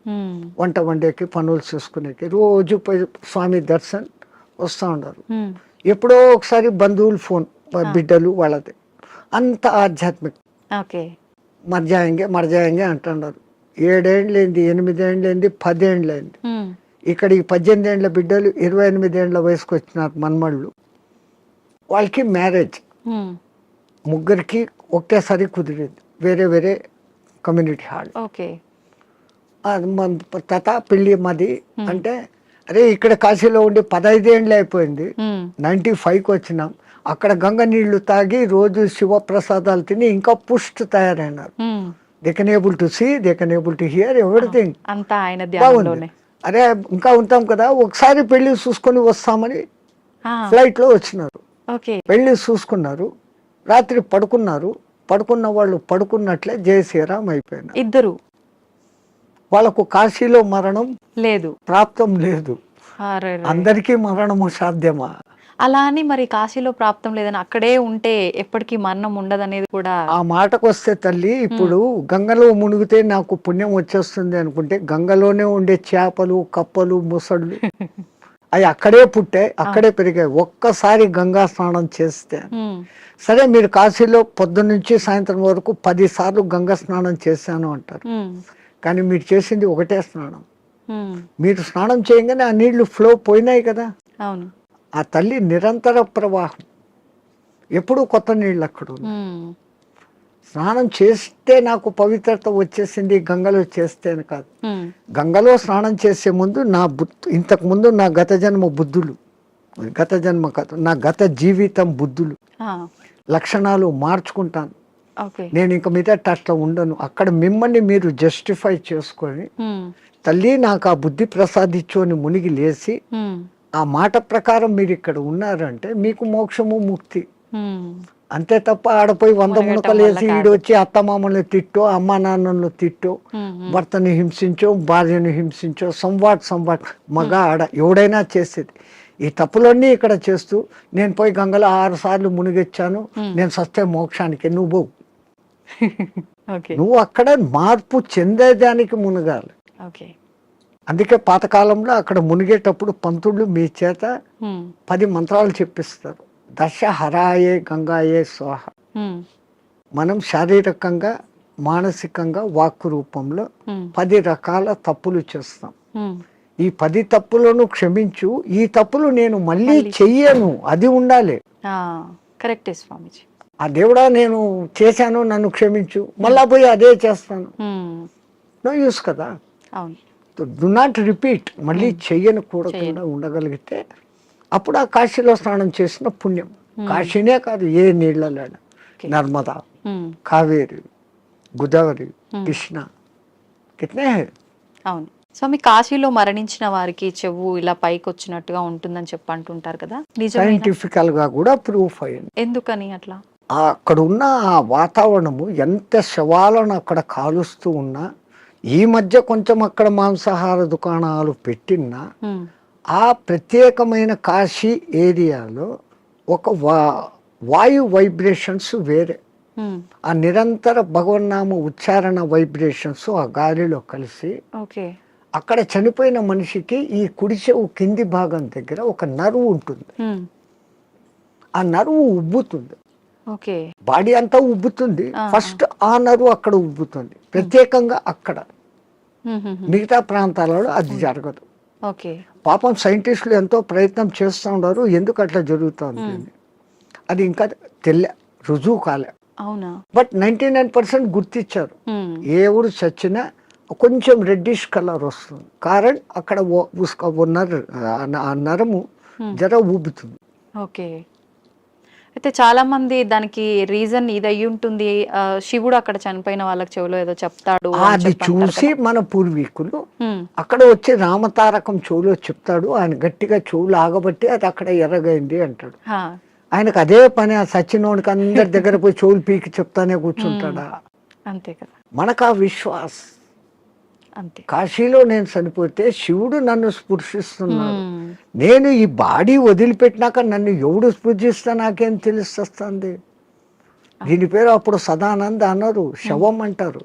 వంట వండేకి పనులు చేసుకునేకి, రోజు పోయి స్వామి దర్శన్ వస్తూ ఉన్నారు. ఎప్పుడో ఒకసారి బంధువులు ఫోన్, బిడ్డలు వాళ్ళది, అంత ఆధ్యాత్మిక. మర్జాయంగే అంటున్నారు. 7 ఏళ్ళైంది, 8 ఏళ్ళైంది, 10 ఏళ్ళైంది. ఇక్కడ ఈ 18 ఏళ్ళ బిడ్డలు 28 ఏళ్ళ వయసుకు వచ్చినారు మనమళ్ళు. వాళ్ళకి మ్యారేజ్ ముగ్గురికి ఒకేసారి కుదిరింది, వేరే వేరే కమ్యూనిటీ హాల్. తాత పెళ్ళి మాది అంటే, అరే ఇక్కడ కాశీలో ఉండి 15 ఏళ్ళు అయిపోయింది, 95కి వచ్చినాం, అక్కడ గంగ నీళ్లు తాగి రోజు శివప్రసాదాలు తిని ఇంకా పుష్ట్ తయారైనారు. They can able to see, they can able to hear everything. బాగుంది. అరే ఇంకా ఉంటాం కదా, ఒకసారి పెళ్లి చూసుకొని వస్తామని ఆ, ఫ్లైట్లో వచ్చినారు, ఓకే. వెళ్ళి చూసుకున్నారు, రాత్రి పడుకున్నారు, పడుకున్న వాళ్ళు పడుకున్నట్లే జై శ్రీరామ్ అయిపోయినారు. ఇద్దరు వాళ్ళకు కాశీలో మరణం లేదు. ప్రాప్తం లేదు. అరెరే. అందరికీ మరణము సాధ్యమా? అలా అని మరి కాశీలో ప్రాప్తం లేదని అక్కడే ఉంటే ఎప్పటికీ మరణం ఉండదనేది కూడా. ఆ మాటకు వస్తే తల్లి, ఇప్పుడు గంగలో మునిగితే నాకు పుణ్యం వచ్చేస్తుంది అనుకుంటే, గంగలోనే ఉండే చేపలు, కప్పలు, ముసళ్ళు అవి అక్కడే పుట్టాయి, అక్కడే పెరిగాయి. ఒక్కసారి గంగా స్నానం చేస్తే, ఉమ్, సరే మీరు కాశీలో పొద్దున్న నుంచి సాయంత్రం వరకు 10 సార్లు గంగా స్నానం చేశాను అంటారు, ఉమ్, కానీ మీరు చేసింది ఒకటే స్నానం. ఉమ్, మీరు స్నానం చేయగానే ఆ నీళ్లు ఫ్లో పోయినాయి కదా. అవును. ఆ తల్లి నిరంతర ప్రవాహం, ఎప్పుడూ కొత్త నీళ్ళు అక్కడ ఉన్నాయి. ఉమ్, స్నానం చేస్తే నాకు పవిత్రత వచ్చేసింది గంగలో చేస్తే అని కాదు. ఉమ్, గంగలో స్నానం చేసే ముందు ఇంతకు ముందు నా గత జన్మ బుద్ధులు, గత జన్మ కాదు, నా గత జీవితం బుద్ధులు, ఆ, లక్షణాలు మార్చుకుంటాను. ఓకే. నేను ఇంక మీద అట్లా ఉండను. అక్కడ మిమ్మల్ని మీరు జస్టిఫై చేసుకొని, ఉమ్, తల్లి నాకు ఆ బుద్ధి ప్రసాదించు అని మునిగి లేచి, ఉమ్, ఆ మాట ప్రకారం మీరు ఇక్కడ ఉన్నారంటే మీకు మోక్షము ముక్తి. ఉమ్, అంతే తప్ప ఆడపోయి 100 మునగటం మునకలు వల్ల వేసి కాదు. ఈడు వచ్చి అత్తమామల్ని తిట్టో, అమ్మా నాన్నలను తిట్టో, ఉమ్, ఉమ్, భర్తని హింసించో, భార్యను హింసించో, సంవాట్ మగ ఆడ ఎవడైనా చేసేది. ఈ తప్పులన్నీ ఇక్కడ చేస్తూ, నేను పోయి గంగలో 6 సార్లు మునిగొచ్చాను, నేను సస్తే మోక్షానికి, నువ్వు పోవు. ఓకే. నువ్వు అక్కడ మార్పు చెందేదానికి మునగాలి. ఓకే. అందుకే పాతకాలంలో అక్కడ మునిగేటప్పుడు పంతుళ్ళు మీ చేత ఉమ్, 10 మంత్రాలు చెప్పిస్తారు. దశ హరాయే గంగాయే స్వాహ. ఉమ్, మనం శారీరకంగా, మానసికంగా, వాక్కు రూపంలో ఉమ్, 10 రకాల తప్పులు చేస్తాం. ఉమ్, ఈ 10 తప్పులను క్షమించు, ఈ తప్పులు నేను మళ్ళీ చెయ్యను, అది ఉండాలి. ఆ, కరెక్టే స్వామీజీ. ఆ దేవుడా నేను చేశాను, నన్ను క్షమించు, మళ్ళా పోయి అదే చేస్తాను, ఉమ్, నో యూస్ కదా. అవును. డు నాట్ రిపీట్, మళ్ళీ చెయ్యను కూడకుండా ఉండగలిగితే అప్పుడు ఆ కాశీలో స్నానం చేసిన పుణ్యం. కాశీనే కాదు, ఏ నీళ్ళలో, నర్మదా, ఉమ్, కావేరి, గోదావరి, కృష్ణ, కితనే హై. అవును. స్వామి, కాశీలో మరణించిన వారికి చెవు ఇలా పైకి వచ్చినట్టుగా ఉంటుందని చెప్పి అంటుంటారు కదా, నిజమేనా? సైంటిఫికల్ గా కూడా ప్రూఫ్ అయింది. ఎందుకని అట్లా? అక్కడ ఉన్న ఆ వాతావరణము, ఎంత శవాలను అక్కడ కాలుస్తూ ఉన్నా, ఈ మధ్య కొంచెం అక్కడ మాంసాహార దుకాణాలు పెట్టినా, ఉమ్, ఆ ప్రత్యేకమైన కాశీ ఏరియాలో ఒక వాయు వైబ్రేషన్స్ వేరే, ఉమ్, ఆ నిరంతర భగవన్నామ ఉచ్చారణ వైబ్రేషన్స్ ఆ గాలిలో కలిసి, ఓకే. అక్కడ చనిపోయిన మనిషికి ఈ కుడి చెవు కింది భాగం దగ్గర ఒక నరువు ఉంటుంది. ఉమ్, ఆ నరువు ఉబ్బుతుంది, ఓకే. బాడీ అంతా ఉబ్బుతుంది, ఫస్ట్ ఆ నరువు అక్కడ ఉబ్బుతుంది ప్రత్యేకంగా అక్కడ. ఉమ్, ఉమ్, ఉమ్, మిగతా ప్రాంతాలలో అది జరగదు. ఓకే. పాపం సైంటిస్టులు ఎంతో ప్రయత్నం చేస్తూ ఉన్నారు, ఎందుకు అట్లా జరుగుతుంది అని. అది ఇంకా రుజువు కాలే. అవునా? బట్ 99% గుర్తించారు. ఉమ్, ఏ ఊరు చచ్చినా కొంచెం రెడ్డిష్ కలర్ వస్తుంది, కారణం అక్కడ ఆ నరము జర ఊబుతుంది. ఓకే. అయితే చాలా మంది దానికి రీజన్ ఇది అయ్యి ఉంటుంది, శివుడు అక్కడ చనిపోయిన వాళ్ళకి చెవులో ఏదో చెప్తాడు అని అది చెప్పి అంటారు చూసి కదా. మన పూర్వీకులు ఉమ్, అక్కడ వచ్చి రామతారకం చెవులో చెప్తాడు, ఆయన గట్టిగా చెవులు ఆగబట్టి అది అక్కడ ఎర్రగైంది అంటాడు. హా, ఆయనకు అదే పని, ఆ సచ్చినోడికి అందరి దగ్గర పోయి చెవులు పీకి చెప్తానే కూర్చుంటాడా? అంతే కదా. మనకు ఆ విశ్వాస్. అంతే. కాశీలో నేను చనిపోతే శివుడు నన్ను స్పృశిస్తున్నాడు, ఉమ్, నేను ఈ బాడీ వదిలిపెట్టినాక నన్ను ఎవడు స్పృశిస్తా నాకేం తెలుస్తుంది. దీని పేరు అప్పుడు సదానంద అన్నారు, శవం అంటారు,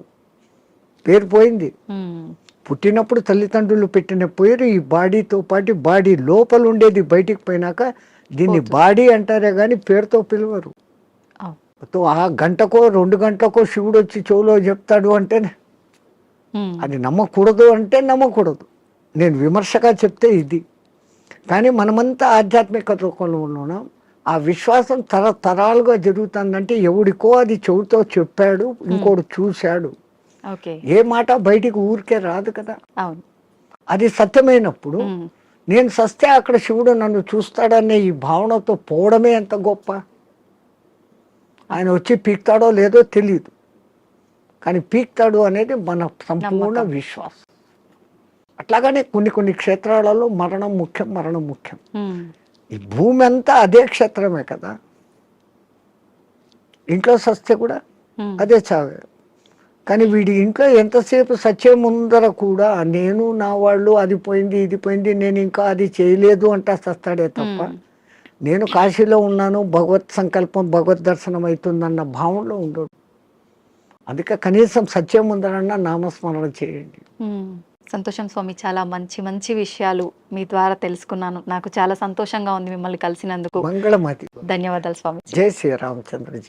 పేరు పోయింది. ఉమ్, పుట్టినప్పుడు తల్లిదండ్రులు పెట్టిన పేరు ఈ బాడీతో పాటు బాడీ లోపల ఉండేది బయటికి పోయినాక దీన్ని బాడీ అంటారే కానీ పేరుతో పిలవరు. అవును. ఆ గంటకో 2 గంటలకో శివుడు వచ్చి చెవులో చెప్తాడు అంటే ఉమ్, అది నమ్మకూడదు అంటే నమ్మకూడదు. నేను విమర్శగా చెప్తే ఇది. కానీ మనమంతా ఆధ్యాత్మిక లోకంలో ఉన్నాం, ఆ విశ్వాసం తరతరాలుగా జరుగుతుందంటే ఎవడికో అది చెవుతో చెప్పాడు, ఇంకోడు చూశాడు. ఓకే. ఏ మాట బయటికి ఊరికే రాదు కదా. అవును. అది సత్యమైనప్పుడు ఉమ్, నేను సస్తే అక్కడ శివుడు నన్ను చూస్తాడనే ఈ భావనతో పోవడమే ఎంత గొప్ప. ఆయన వచ్చి పీక్తాడో లేదో తెలియదు, కానీ పీక్తాడు అనేది మన సంపూర్ణ విశ్వాసం. అట్లాగనే కొన్ని క్షేత్రాలలో మరణం ముఖ్యం. ఉమ్, ఈ భూమి అంతా అదే క్షేత్రమే కదా. ఇంట్లో సస్తే కూడా ఉమ్, అదే చావే. కానీ వీడి ఇంట్లో ఎంతసేపు సత్యం ముందర కూడా నేను నా వాళ్ళు అది పోయింది ఇది పోయింది నేను ఇంకా అది చేయలేదు అంటా సస్తాడే తప్ప ఉమ్, నేను కాశీలో ఉన్నాను భగవత్ సంకల్పం భగవద్ దర్శనం అవుతుందన్న భావంలో ఉండడు. అందుకే కనీసం సత్యం ముందరన్నా నామస్మరణ చేయండి. ఉమ్. సంతోషం స్వామి, చాలా మంచి మంచి విషయాలు మీ ద్వారా తెలుసుకున్నాను. నాకు చాలా సంతోషంగా ఉంది మిమ్మల్ని కలిసినందుకు. మంగళమతి. ధన్యవాదాలు స్వామి. జై శ్రీరామచంద్రజీ.